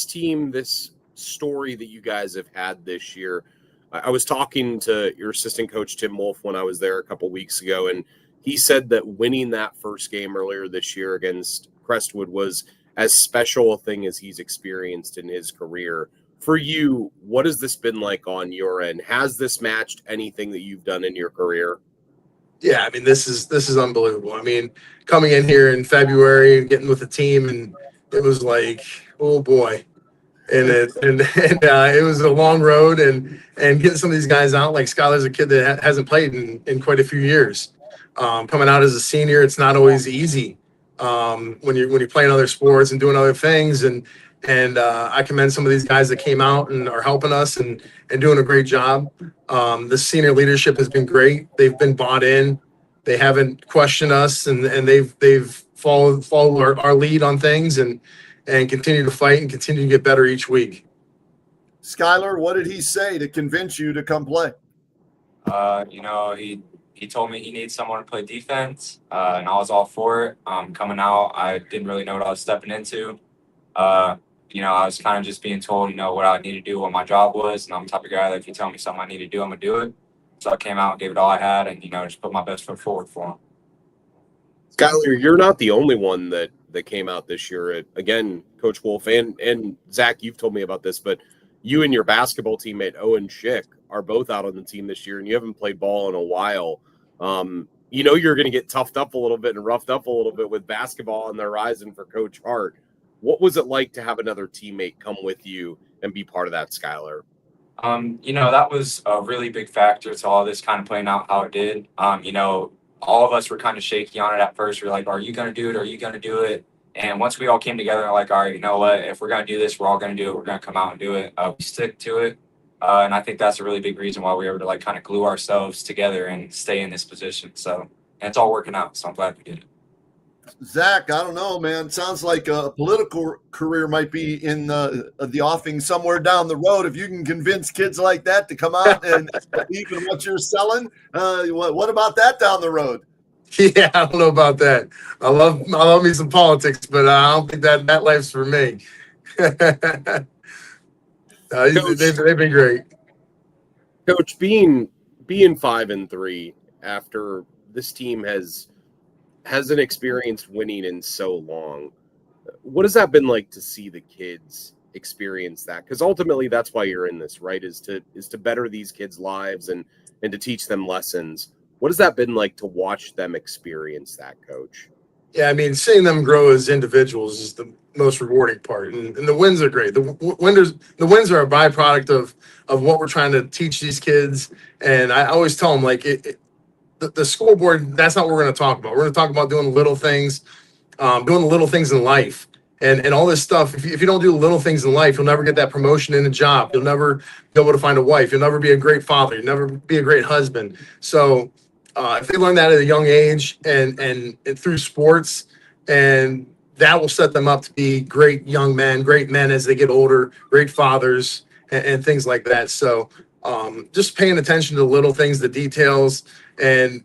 team, this story that you guys have had this year, I was talking to your assistant coach Tim Wolf when I was there a couple weeks ago, and he said that winning that first game earlier this year against Crestwood was as special a thing as he's experienced in his career. For you, what has this been like on your end? Has this matched anything that you've done in your career? Yeah, I memean, this is unbelievable. I mean, coming in here in February and getting with the team, and it was like, oh boy. And it was a long road, and getting some of these guys out, like Skylar's a kid that hasn't played in quite a few years. Coming out as a senior, it's not always easy when you're playing other sports and doing other things. And I commend some of these guys that came out and are helping us and doing a great job. The senior leadership has been great. They've been bought in. They haven't questioned us, and they've followed our lead on things and continue to fight and continue to get better each week. Skylar, what did he say to convince you to come play? He told me he needs someone to play defense, and I was all for it. Coming out, I didn't really know what I was stepping into. I was kind of just being told, what I need to do, what my job was, and I'm the type of guy that if you tell me something I need to do, I'm gonna do it. So I came out and gave it all I had, and just put my best foot forward for him. Skylar, you're not the only one that came out this year. Again, Coach Wolf and Zach, you've told me about this, but you and your basketball teammate Owen Schick are both out on the team this year, and you haven't played ball in a while. You're going to get toughed up a little bit and roughed up a little bit with basketball on the horizon for Coach Hart. What was it like to have another teammate come with you and be part of that, Skylar? That was a really big factor to all this kind of playing out how it did. All of us were kind of shaky on it at first. We were like, are you going to do it? Are you going to do it? And once we all came together, we're like, all right, you know what? If we're going to do this, we're all going to do it. We're going to come out and do it. We stick to it. And I think that's a really big reason why we were able to kind of glue ourselves together and stay in this position. So, and it's all working out. So I'm glad we did it. Zach, I don't know, man. Sounds like a political career might be in the offing somewhere down the road. If you can convince kids like that to come out and even what you're selling, what about that down the road? Yeah, I don't know about that. I love me some politics, but I don't think that life's for me. They've been great. Coach, being 5-3 after this team hasn't experienced winning in so long, what has that been like to see the kids experience that? Because ultimately that's why you're in this, right? Is to better these kids' lives and to teach them lessons. What has that been like to watch them experience that, Coach? Yeah, I mean, seeing them grow as individuals is the most rewarding part, and the wins are great. The wins are a byproduct of what we're trying to teach these kids. And I always tell them, like, the scoreboard, that's not what we're going to talk about. We're going to talk about doing the little things in life. And all this stuff, if you don't do the little things in life, you'll never get that promotion in a job. You'll never be able to find a wife. You'll never be a great father. You'll never be a great husband. So if they learn that at a young age and through sports, and that will set them up to be great young men, great men as they get older, great fathers, and things like that. So just paying attention to the little things, the details, and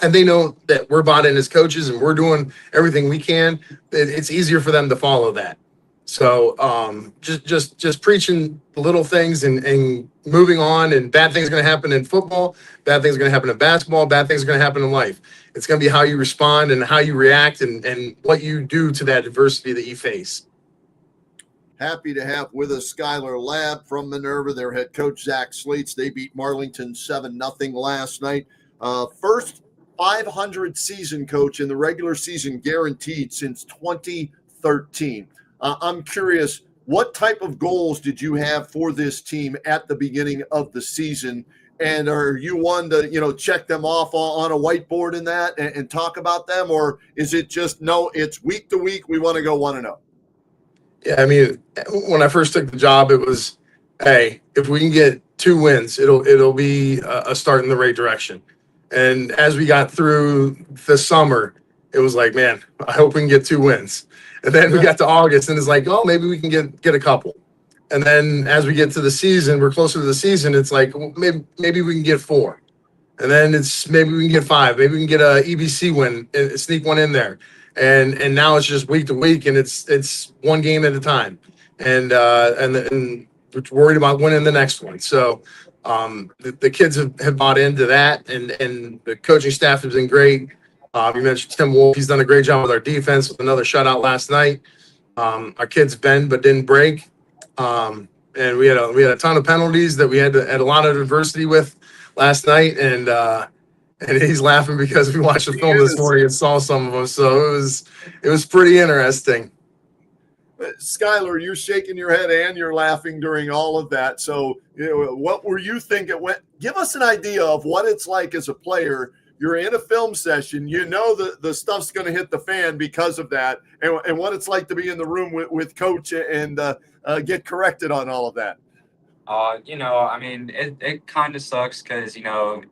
they know that we're bought in as coaches and we're doing everything we can. It's easier for them to follow that. So just preaching the little things and moving on, and bad things are going to happen in football, bad things are going to happen in basketball, bad things are going to happen in life. It's going to be how you respond and how you react and what you do to that adversity that you face. Happy to have with us Skylar Lab from Minerva, their head coach, Zach Slates. They beat Marlington 7-0 last night. First 500 season, coach, in the regular season guaranteed since 2013. I'm curious, what type of goals did you have for this team at the beginning of the season? And are you one to, check them off on a whiteboard in that and talk about them? Or is it just, no, it's week to week, we want to go 1-0? Yeah, I mean, when I first took the job, it was, hey, if we can get 2 wins, it'll be a start in the right direction. And as we got through the summer, it was like, man, I hope we can get 2 wins. And then we got to August, and it's like, oh, maybe we can get a couple. And then as we get to the season, we're closer to the season. It's like, well, maybe we can get 4. And then it's maybe we can get 5. Maybe we can get a EBC win, sneak one in there. And now it's just week to week, and it's one game at a time. And we're worried about winning the next one. So the kids have bought into that, and the coaching staff has been great. You mentioned Tim Wolf; he's done a great job with our defense with another shutout last night. Our kids bend but didn't break, and we had a ton of penalties that we had a lot of adversity with last night, and he's laughing because we watched the film this morning and saw some of them. So it was pretty interesting. Skylar, you're shaking your head and you're laughing during all of that. So, what were you thinking? Give us an idea of what it's like as a player. You're in a film session. You know the stuff's going to hit the fan because of that, and what it's like to be in the room with coach and get corrected on all of that. I mean, it kind of sucks because,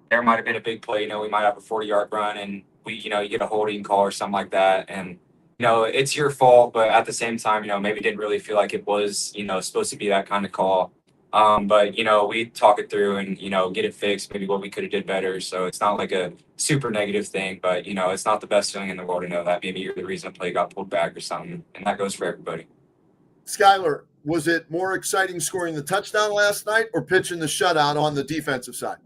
there might have been a big play. We might have a 40-yard run and you get a holding call or something like that. And, it's your fault. But at the same time, maybe didn't really feel like it was, supposed to be that kind of call. But, we talk it through and, get it fixed, maybe what we could have did better. So it's not like a super negative thing. But, it's not the best feeling in the world to know that maybe you're the reason a play got pulled back or something. And that goes for everybody. Skylar, was it more exciting scoring the touchdown last night or pitching the shutout on the defensive side?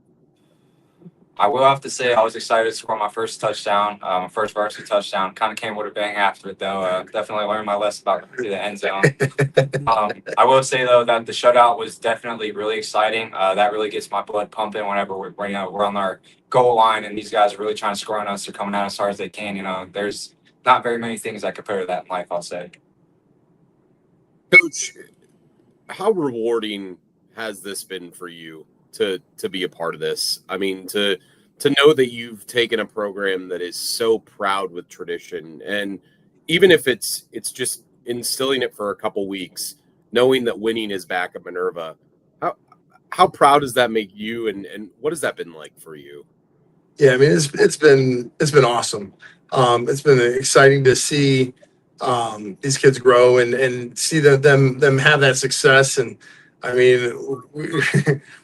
I will have to say I was excited to score my first touchdown, my first varsity touchdown. Kind of came with a bang after it, though. Definitely learned my lesson about to the end zone. I will say, though, that the shutout was definitely really exciting. That really gets my blood pumping whenever we're on our goal line and these guys are really trying to score on us. They're coming out as hard as they can. There's not very many things that compare to that in life, I'll say. Coach, how rewarding has this been for you to be a part of this? I mean, to know that you've taken a program that is so proud with tradition, and even if it's just instilling it for a couple weeks, knowing that winning is back at Minerva, how proud does that make you, and what has that been like for you? Yeah, I mean, it's been awesome. It's been exciting to see these kids grow and see them have that success. And I mean, we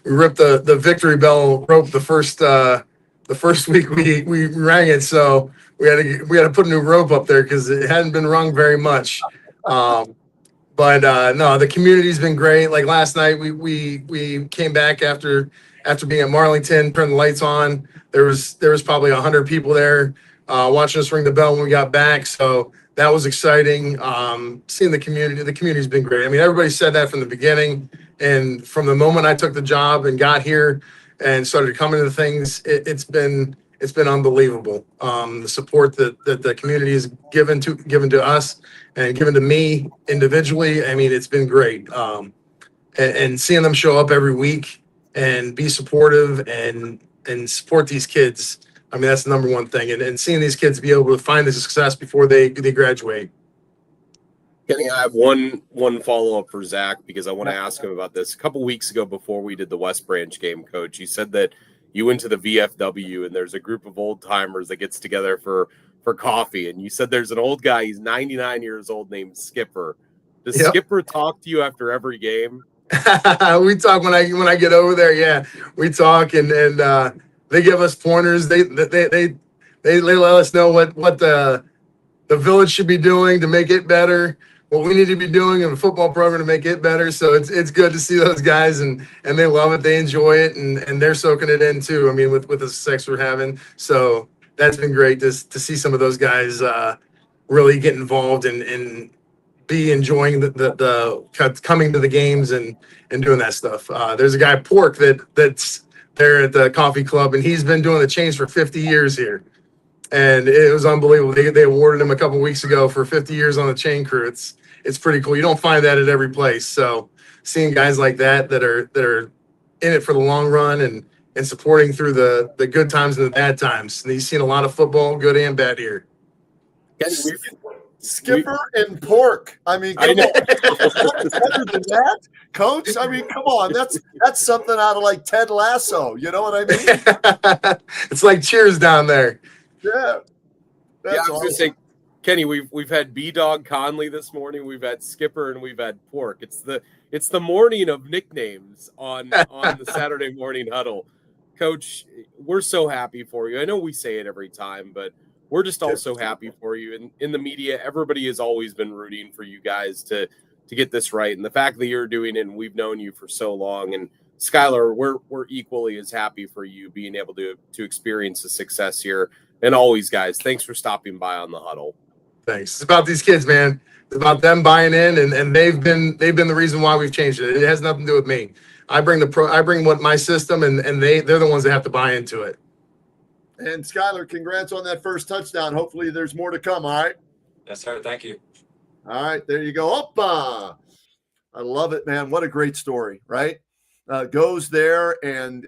ripped the victory bell rope the first week we rang it, so we had to put a new rope up there because it hadn't been rung very much. But no, the community's been great. Like last night, we came back after being at Marlington, turned the lights on. There was probably 100 people there watching us ring the bell when we got back. So that was exciting. Seeing the community's been great. I mean, everybody said that from the beginning, and from the moment I took the job and got here and started coming to things, it's been unbelievable. The support that the community has given to us and given to me individually. I mean, it's been great. And seeing them show up every week and be supportive and support these kids. I mean, that's the number one thing. And seeing these kids be able to find the success before they graduate. Kenny, I have one follow-up for Zach because I want to ask him about this. A couple weeks ago before we did the West Branch game, Coach, you said that you went to the VFW and there's a group of old-timers that gets together for coffee. And you said there's an old guy, he's 99 years old, named Skipper. Does Skipper talk to you after every game? We talk when I get over there. Yeah, we talk and they give us pointers. They let us know what the village should be doing to make it better, what we need to be doing in the football program to make it better. So it's good to see those guys and they love it. They enjoy it and they're soaking it in too. I mean, with the success we're having. So that's been great to see some of those guys really get involved and be enjoying the coming to the games and doing that stuff. There's a guy, Pork, that's there at the coffee club, and he's been doing the chains for 50 years here. And it was unbelievable. They awarded him a couple weeks ago for 50 years on the chain crew. It's pretty cool. You don't find that at every place. So seeing guys like that are in it for the long run and supporting through the good times and the bad times. And you've seen a lot of football, good and bad here. Skipper and pork. I mean, come on. Better than that, Coach. I mean, come on. That's something out of like Ted Lasso. You know what I mean? It's like Cheers down there. Yeah. That's I was awesome. gonna say, Kenny, we've had B-Dog Conley this morning, we've had Skipper, and we've had Pork. It's the morning of nicknames on the Saturday morning huddle. Coach, we're so happy for you. I know we say it every time, but we're just also happy for you. And in the media, everybody has always been rooting for you guys to get this right. And the fact that you're doing it, and we've known you for so long. And Skylar, we're equally as happy for you being able to experience the success here. And always, guys, thanks for stopping by on the huddle. Thanks. It's about these kids, man. It's about them buying in, and they've been the reason why we've changed it. It has nothing to do with me. I bring what my system, and they're the ones that have to buy into it. And Skylar, congrats on that first touchdown. Hopefully there's more to come. All right. Yes, sir. Thank you. All right. There you go. Oppa. I love it, man. What a great story, right? Goes there and,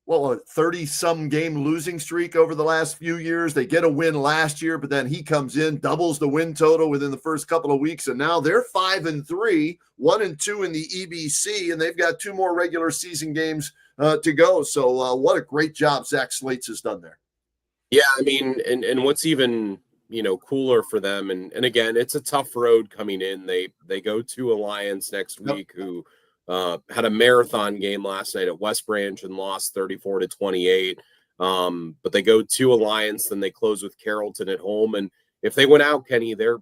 30-some game losing streak over the last few years. They get a win last year, but then he comes in, doubles the win total within the first couple of weeks, and now they're 5-3, 1-2 in the EBC, and they've got 2 more regular season games to go. So what a great job Zach Slates has done there. Yeah, I mean, and what's even cooler for them, and again, it's a tough road coming in. They go to Alliance next week, who had a marathon game last night at West Branch and lost 34-28. But they go to Alliance, then they close with Carrollton at home. And if they went out, Kenny, their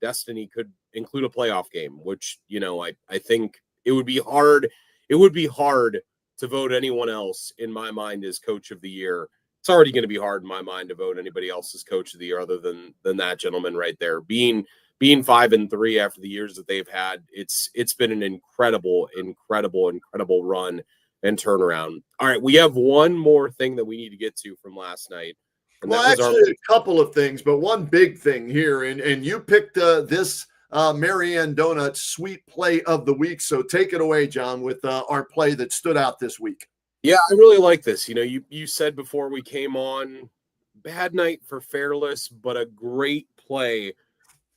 destiny could include a playoff game, which, I think it would be hard. It would be hard to vote anyone else in my mind as coach of the year. It's already going to be hard in my mind to vote anybody else as coach of the year other than that gentleman right there. Being 5-3 after the years that they've had, it's been an incredible run and turnaround. All right, we have one more thing that we need to get to from last night. And well, actually, a couple of things, but one big thing here, and you picked this Marianne Donuts sweet play of the week. So take it away, John, with our play that stood out this week. Yeah, I really like this. You said before we came on, bad night for Fairless, but a great play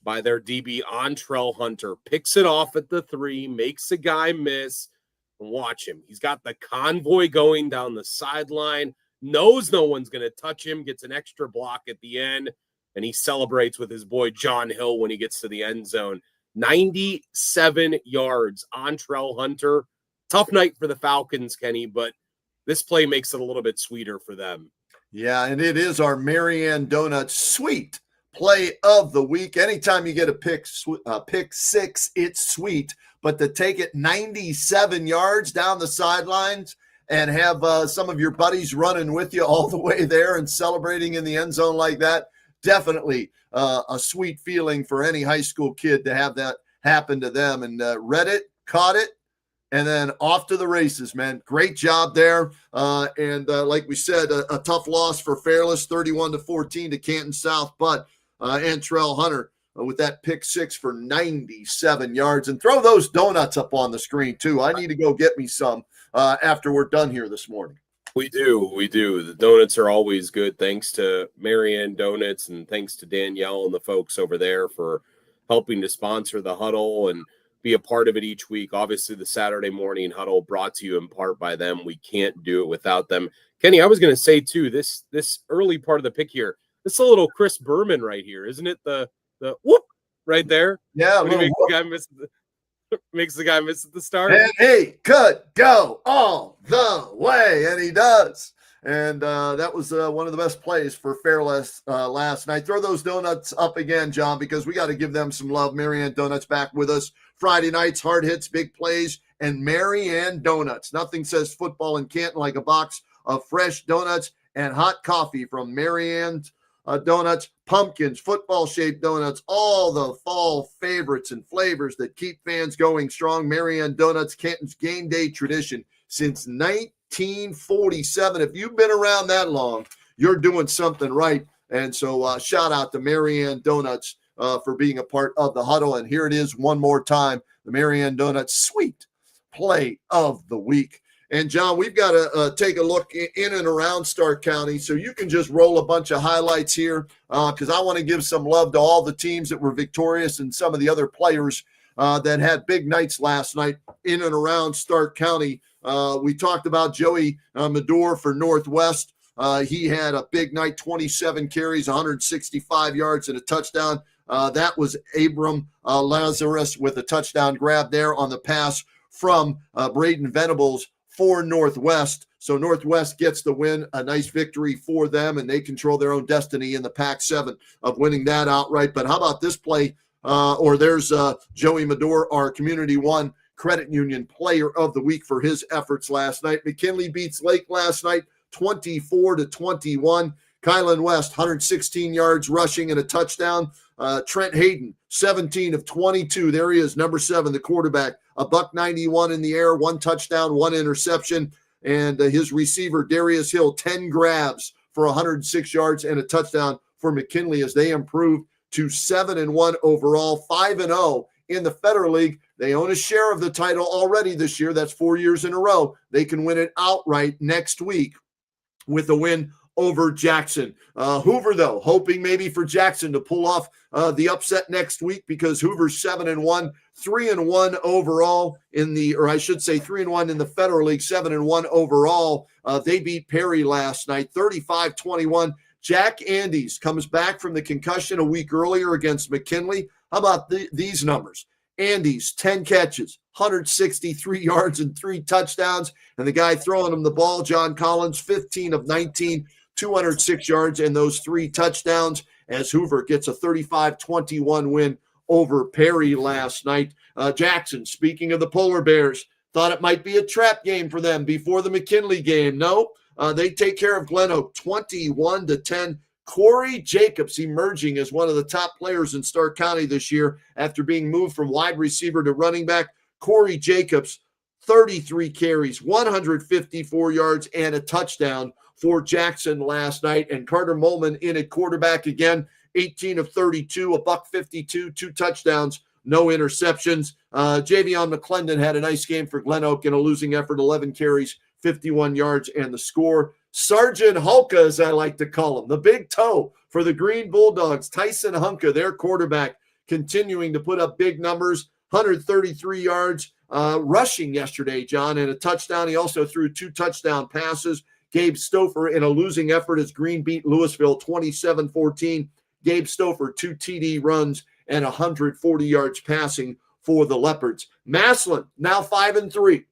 by their DB, Antrell Hunter. Picks it off at the 3, makes a guy miss. Watch him. He's got the convoy going down the sideline, knows no one's going to touch him, gets an extra block at the end, and he celebrates with his boy John Hill when he gets to the end zone. 97 yards, Antrell Hunter. Tough night for the Falcons, Kenny, but this play makes it a little bit sweeter for them. Yeah, and it is our Marianne Donuts sweet play of the week. Anytime you get a pick 6, it's sweet. But to take it 97 yards down the sidelines and have some of your buddies running with you all the way there and celebrating in the end zone like that, definitely a sweet feeling for any high school kid to have that happen to them. And read it, caught it, and then off to the races, man. Great job there. And like we said, a tough loss for Fairless, 31-14 to Canton South. But Antrell Hunter with that pick 6 for 97 yards. And throw those donuts up on the screen, too. I need to go get me some after we're done here this morning. We do. The donuts are always good. Thanks to Marianne Donuts and thanks to Danielle and the folks over there for helping to sponsor the huddle and be a part of it each week. Obviously, the Saturday morning huddle brought to you in part by them. We can't do it without them. Kenny, I was going to say, too, this early part of the pick here, this is a little Chris Berman right here, isn't it? The whoop right there. Yeah, makes the guy miss at the start. And he could go all the way, and he does. And that was one of the best plays for Fairless last night. Throw those donuts up again, John, because we got to give them some love. Marianne Donuts back with us Friday nights, hard hits, big plays, and Marianne Donuts. Nothing says football in Canton like a box of fresh donuts and hot coffee from Marianne's Donuts, pumpkins, football-shaped donuts, all the fall favorites and flavors that keep fans going strong. Marianne Donuts, Canton's game day tradition since 1947. If you've been around that long, you're doing something right. And so shout out to Marianne Donuts for being a part of the huddle. And here it is one more time, the Marianne Donuts sweet play of the week. And John, we've got to take a look in and around Stark County. So you can just roll a bunch of highlights here because I want to give some love to all the teams that were victorious and some of the other players that had big nights last night in and around Stark County. We talked about Joey Medor for Northwest. He had a big night, 27 carries, 165 yards, and a touchdown. That was Abram Lazarus with a touchdown grab there on the pass from Braden Venables for Northwest. So Northwest gets the win, a nice victory for them, and they control their own destiny in the Pac-7 of winning that outright. But how about this play? There's Joey Medor, our Community One Credit Union Player of the Week for his efforts last night. McKinley beats Lake last night, 24-21. Kylan West, 116 yards rushing and a touchdown. Trent Hayden, 17 of 22. There he is, number 7, the quarterback. $191 in the air, 1 touchdown, 1 interception. And his receiver, Darius Hill, 10 grabs for 106 yards and a touchdown for McKinley as they improve to 7-1 overall, 5-0 in the Federal League. They own a share of the title already this year. That's 4 years in a row. They can win it outright next week with a win over Jackson. Hoover, though, hoping maybe for Jackson to pull off the upset next week because Hoover's 7-1, 3-1 overall in the, or I should say 3-1 in the Federal League, 7-1 overall. They beat Perry last night, 35-21. Jack Andes comes back from the concussion a week earlier against McKinley. How about these numbers? Andes, 10 catches, 163 yards and 3 touchdowns. And the guy throwing him the ball, John Collins, 15 of 19, 206 yards and those 3 touchdowns as Hoover gets a 35-21 win over Perry last night. Jackson, speaking of the Polar Bears, thought it might be a trap game for them before the McKinley game. No, they take care of Glen Oak 21-10. Corey Jacobs emerging as one of the top players in Stark County this year after being moved from wide receiver to running back. Corey Jacobs, 33 carries, 154 yards, and a touchdown for Jackson last night. And Carter Molman in at quarterback again, 18 of 32, $152, 2 touchdowns, no interceptions. Javion McClendon had a nice game for Glen Oak in a losing effort, 11 carries, 51 yards, and the score. Sergeant Hulka, as I like to call him, the big toe for the Green Bulldogs, Tyson Hunka, their quarterback, continuing to put up big numbers, 133 yards rushing yesterday, John, and a touchdown. He also threw 2 touchdown passes. Gabe Stouffer in a losing effort as Green beat Louisville 27-14. Gabe Stouffer, 2 TD runs and 140 yards passing for the Leopards. Massillon, now 5-3.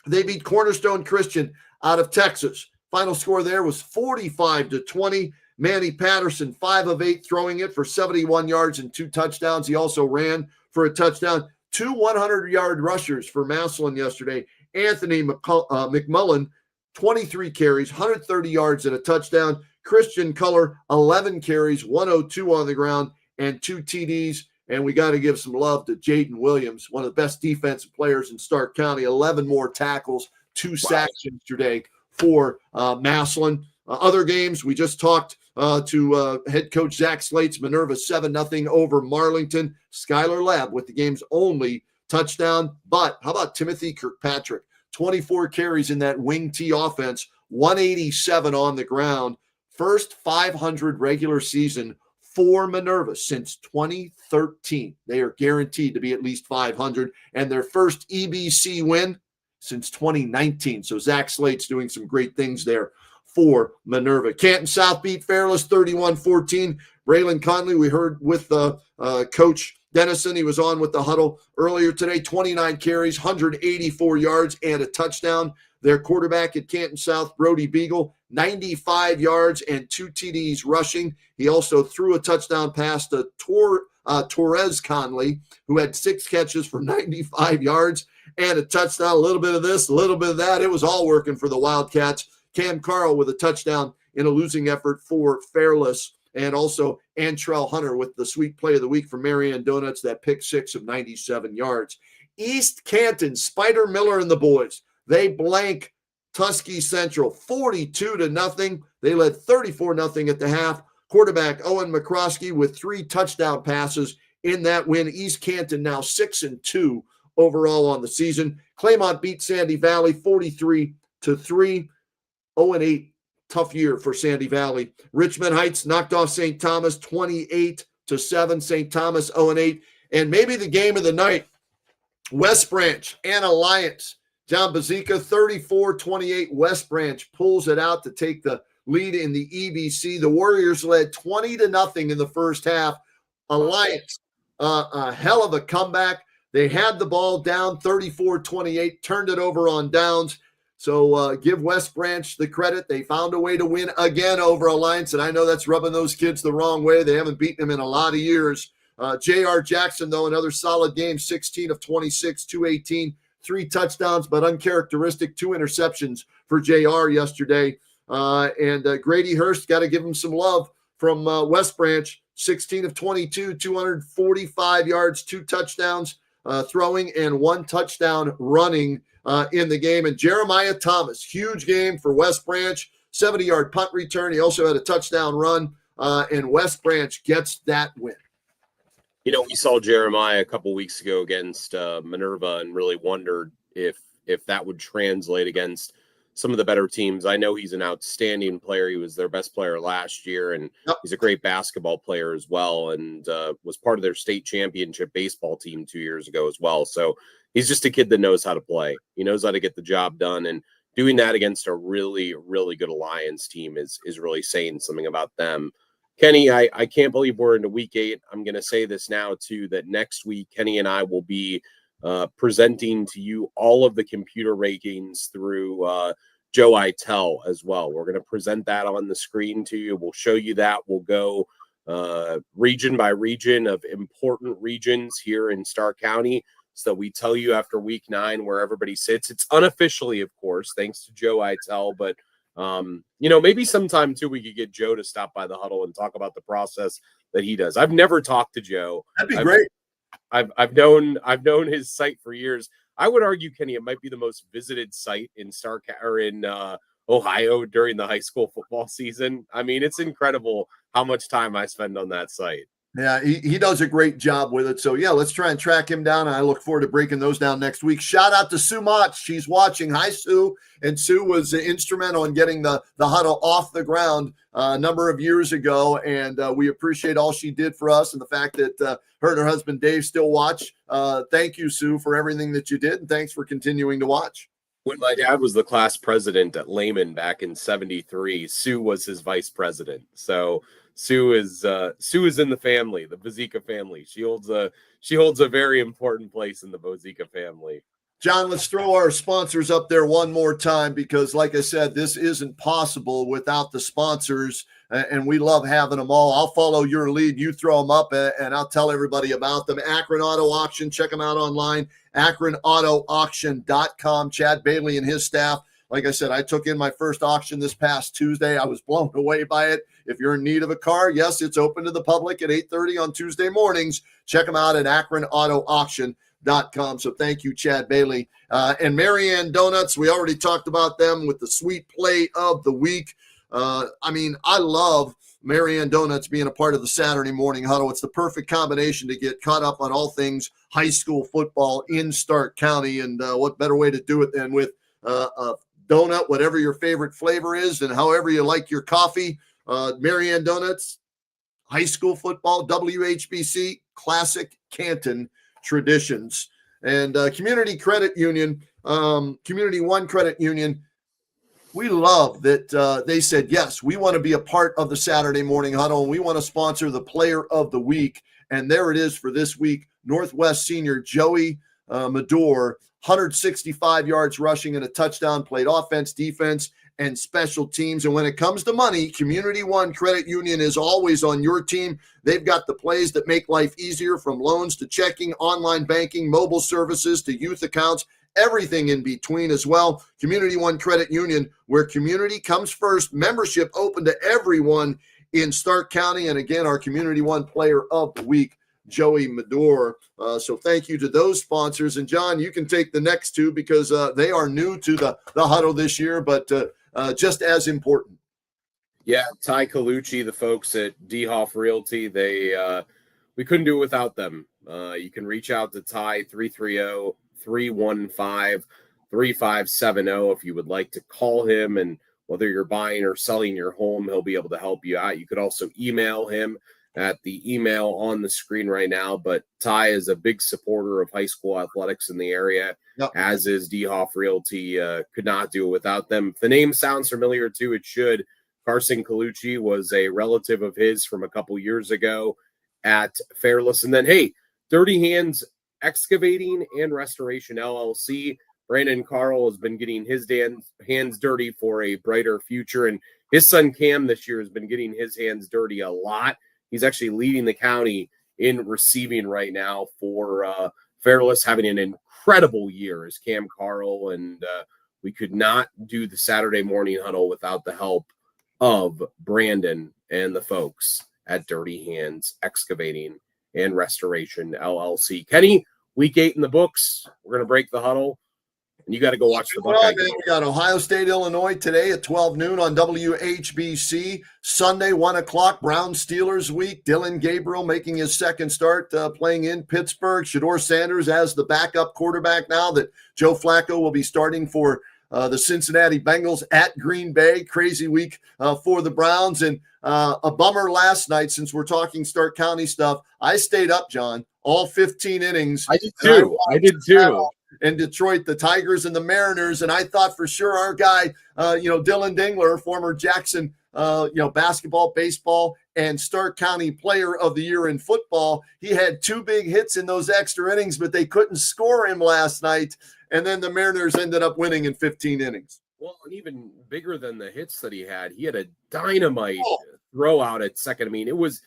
They beat Cornerstone Christian out of Texas. Final score there was 45-20. Manny Patterson, 5 of 8, throwing it for 71 yards and 2 touchdowns. He also ran for a touchdown. 2 100-yard rushers for Massillon yesterday. Anthony McMullen, 23 carries, 130 yards and a touchdown. Christian Culler, 11 carries, 102 on the ground, and 2 TDs. And we got to give some love to Jaden Williams, one of the best defensive players in Stark County. 11 more tackles, 2 sacks yesterday for Massillon. Other games, we just talked to head coach Zach Slate's Minerva 7-0 over Marlington. Skylar Lab with the game's only touchdown. But how about Timothy Kirkpatrick? 24 carries in that wing T offense, 187 on the ground. First 500 regular season for Minerva since 2013. They are guaranteed to be at least 500, and their first EBC win since 2019. So Zach Slate's doing some great things there for Minerva. Canton South beat Fairless 31-14. Braylon Conley, we heard with Coach Dennison. He was on with the Huddle earlier today. 29 carries, 184 yards, and a touchdown. Their quarterback at Canton South, Brody Beagle, 95 yards and 2 TDs rushing. He also threw a touchdown pass to Torres Conley, who had 6 catches for 95 yards and a touchdown. A little bit of this, a little bit of that. It was all working for the Wildcats. Cam Carl with a touchdown in a losing effort for Fairless. And also Antrell Hunter with the sweet play of the week for Marianne Donuts, that pick 6 of 97 yards. East Canton, Spider Miller and the boys, they blank Tuskegee Central 42-0. They led 34-0 at the half. Quarterback Owen McCroskey with 3 touchdown passes in that win. East Canton now 6-2 overall on the season. Claymont beat Sandy Valley 43-3, 0-8. Tough year for Sandy Valley. Richmond Heights knocked off St. Thomas 28-7. St. Thomas 0-8. And maybe the game of the night, West Branch and Alliance. John Bozeka 34-28. West Branch pulls it out to take the lead in the EBC. The Warriors led 20-0 in the first half. Alliance, a hell of a comeback. They had the ball down 34-28, turned it over on downs. So give West Branch the credit. They found a way to win again over Alliance, and I know that's rubbing those kids the wrong way. They haven't beaten them in a lot of years. J.R. Jackson, though, another solid game, 16 of 26, 218, 3 touchdowns, but uncharacteristic, 2 interceptions for J.R. yesterday. And Grady Hurst, got to give him some love from West Branch, 16 of 22, 245 yards, 2 touchdowns throwing, and 1 touchdown running in the game. And Jeremiah Thomas, huge game for West Branch, 70-yard punt return. He also had a touchdown run, and West Branch gets that win. You know, we saw Jeremiah a couple weeks ago against Minerva and really wondered if that would translate against some of the better teams. I know he's an outstanding player. He was their best player last year, and he's a great basketball player as well, and was part of their state championship baseball team 2 years ago as well. So he's just a kid that knows how to play. He knows how to get the job done, and doing that against a really, really good Alliance team is really saying something about them. Kenny, I can't believe we're into week 8. I'm going to say this now, too, that next week, Kenny and I will be presenting to you all of the computer rankings through Joe Itel as well. We're going to present that on the screen to you. We'll show you that. We'll go region by region of important regions here in Stark County, so we tell you after week 9 where everybody sits. It's unofficially, of course, thanks to Joe Itel, but you know, maybe sometime too we could get Joe to stop by the Huddle and talk about the process that he does. I've never talked to Joe. That'd be great. I've known his site for years. I would argue, Kenny, it might be the most visited site in Ohio during the high school football season. I mean, it's incredible how much time I spend on that site. Yeah, he does a great job with it. So, yeah, let's try and track him down. And I look forward to breaking those down next week. Shout out to Sue Mott. She's watching. Hi, Sue. And Sue was instrumental in getting the Huddle off the ground a number of years ago. And we appreciate all she did for us and the fact that her and her husband Dave still watch. Thank you, Sue, for everything that you did. And thanks for continuing to watch. When my dad was the class president at Lehman back in '73, Sue was his vice president. So Sue is in the family, the Bozeka family. She holds a very important place in the Bozeka family. John, let's throw our sponsors up there one more time because, like I said, this isn't possible without the sponsors, and we love having them all. I'll follow your lead. You throw them up, and I'll tell everybody about them. Akron Auto Auction, check them out online, akronautoauction.com. Chad Bailey and his staff. Like I said, I took in my first auction this past Tuesday. I was blown away by it. If you're in need of a car, yes, it's open to the public at 8:30 on Tuesday mornings. Check them out at akronautoauction.com. So thank you, Chad Bailey. And Marianne Donuts, we already talked about them with the sweet play of the week. I mean, I love Marianne Donuts being a part of the Saturday morning huddle. It's the perfect combination to get caught up on all things high school football in Stark County. And what better way to do it than with a donut, whatever your favorite flavor is, and however you like your coffee. Marianne Donuts, high school football, WHBC, classic Canton traditions. And Community Credit Union, Community One Credit Union, we love that they said, yes, we want to be a part of the Saturday morning huddle, and we want to sponsor the player of the week. And there it is for this week, Northwest senior Joey Medor, 165 yards rushing and a touchdown, played offense, defense, and special teams. And when it comes to money, Community One Credit Union is always on your team. They've got the plays that make life easier, from loans to checking, online banking, mobile services to youth accounts, everything in between as well. Community One Credit Union, where community comes first. Membership open to everyone in Stark County. And again, our Community One Player of the Week, Joey Medor. So thank you to those sponsors. And John, you can take the next two because they are new to the huddle this year, but just as important. Yeah, Ty Colucci, the folks at DeHoff Realty, we couldn't do it without them. You can reach out to Ty, 888-315-3570 if you would like to call him, and whether you're buying or selling your home, he'll be able to help you out. You could also email him at the email on the screen right now. But Ty is a big supporter of high school athletics in the area, as is DeHoff Realty. Could not do it without them. If the name sounds familiar too, it should. Carson Colucci was a relative of his from a couple years ago at Fairless. And then, hey, Dirty Hands Excavating and Restoration LLC. Brandon Carl has been getting his hands dirty for a brighter future. And his son Cam this year has been getting his hands dirty a lot. He's actually leading the county in receiving right now for Fairless, having an incredible year as Cam Carl. And we could not do the Saturday morning huddle without the help of Brandon and the folks at Dirty Hands Excavating and Restoration LLC. Kenny, week 8 in the books. We're going to break the huddle, and you got to go watch the Buckeye game. We got Ohio State, Illinois today at 12 noon on WHBC. Sunday, 1 o'clock, Browns Steelers week. Dylan Gabriel making his second start playing in Pittsburgh. Shador Sanders as the backup quarterback now that Joe Flacco will be starting for the Cincinnati Bengals at Green Bay. Crazy week for the Browns. And a bummer last night, since we're talking Stark County stuff. I stayed up, John, all 15 innings. I did too. In Detroit, the Tigers and the Mariners. And I thought for sure our guy, Dylan Dingler, former Jackson, basketball, baseball, and Stark County Player of the Year in football. He had 2 big hits in those extra innings, but they couldn't score him last night. And then the Mariners ended up winning in 15 innings. Well, and even bigger than the hits that he had a dynamite throw out at second. I mean, it was,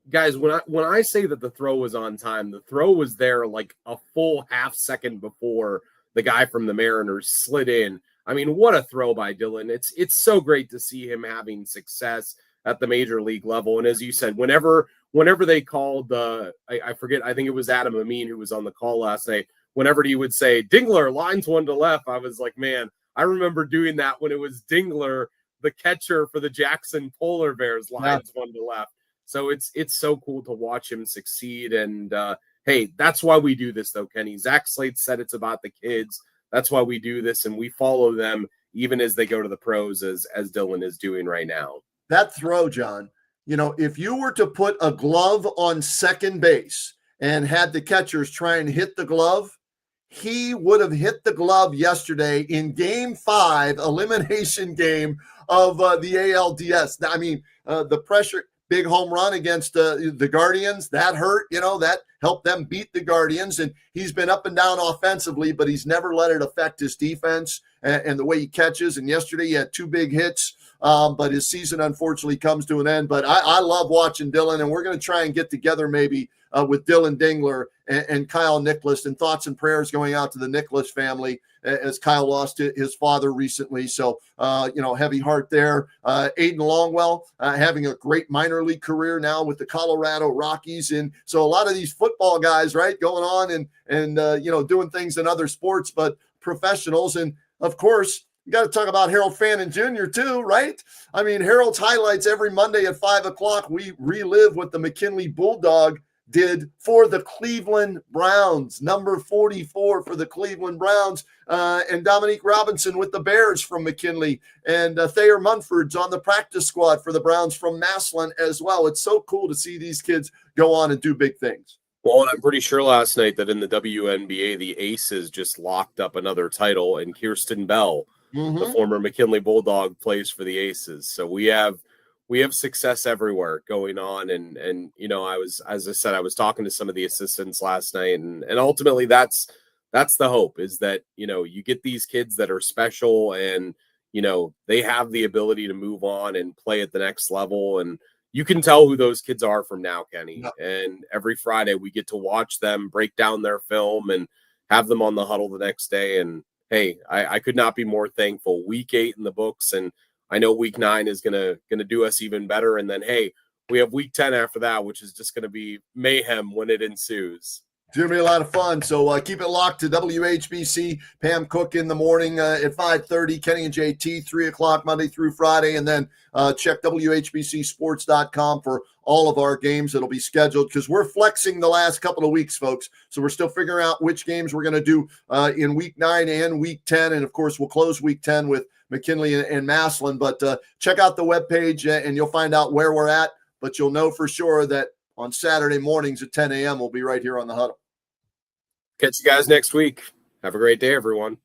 guys, when I say that the throw was on time, the throw was there like a full half second before the guy from the Mariners slid in. I mean, what a throw by Dylan. It's so great to see him having success at the major league level. And as you said, whenever they called I forget, I think it was Adam Amin who was on the call last night. Whenever he would say Dingler lines one to left, I was like, man, I remember doing that when it was Dingler, the catcher for the Jackson Polar Bears, lines one to left. So it's so cool to watch him succeed. And hey, that's why we do this though, Kenny. Zach Slade said it's about the kids. That's why we do this, and we follow them even as they go to the pros, as Dylan is doing right now. That throw, John, if you were to put a glove on second base and had the catchers try and hit the glove, he would have hit the glove yesterday in Game 5, elimination game of the ALDS. I mean, the pressure, big home run against the Guardians, that hurt, that helped them beat the Guardians. And he's been up and down offensively, but he's never let it affect his defense and the way he catches. And yesterday he had 2 big hits, but his season unfortunately comes to an end. But I love watching Dylan, and we're going to try and get together maybe with Dylan Dingler and Kyle Nicholas, and thoughts and prayers going out to the Nicholas family as Kyle lost his father recently. So, heavy heart there. Aiden Longwell having a great minor league career now with the Colorado Rockies. And so a lot of these football guys, right, going on and doing things in other sports, but professionals. And of course, you got to talk about Harold Fannin Jr. too, right? I mean, Harold's highlights every Monday at 5 o'clock. We relive what the McKinley Bulldog did for the Cleveland Browns, number 44 for the Cleveland Browns, and Dominique Robinson with the Bears from McKinley, and Thayer Munford's on the practice squad for the Browns from Massillon as well. It's so cool to see these kids go on and do big things. Well, and I'm pretty sure last night that in the WNBA, the Aces just locked up another title, and Kirsten Bell, the former McKinley Bulldog, plays for the Aces. So we have success everywhere going on. And as I said, I was talking to some of the assistants last night, and ultimately that's the hope, is that, you get these kids that are special and, they have the ability to move on and play at the next level. And you can tell who those kids are from now, Kenny. Yep. And every Friday we get to watch them break down their film and have them on the huddle the next day. And hey, I could not be more thankful. Week 8 in the books, and I know week 9 is gonna do us even better. And then, hey, we have week 10 after that, which is just gonna be mayhem when it ensues. It's going to be a lot of fun. So keep it locked to WHBC. Pam Cook in the morning at 5:30. Kenny and JT, 3 o'clock Monday through Friday. And then check WHBCsports.com for all of our games that'll be scheduled because we're flexing the last couple of weeks, folks. So we're still figuring out which games we're going to do in Week 9 and Week 10. And, of course, we'll close Week 10 with McKinley and Massillon. But check out the webpage and you'll find out where we're at. But you'll know for sure that on Saturday mornings at 10 a.m., we'll be right here on the Huddle. Catch you guys next week. Have a great day, everyone.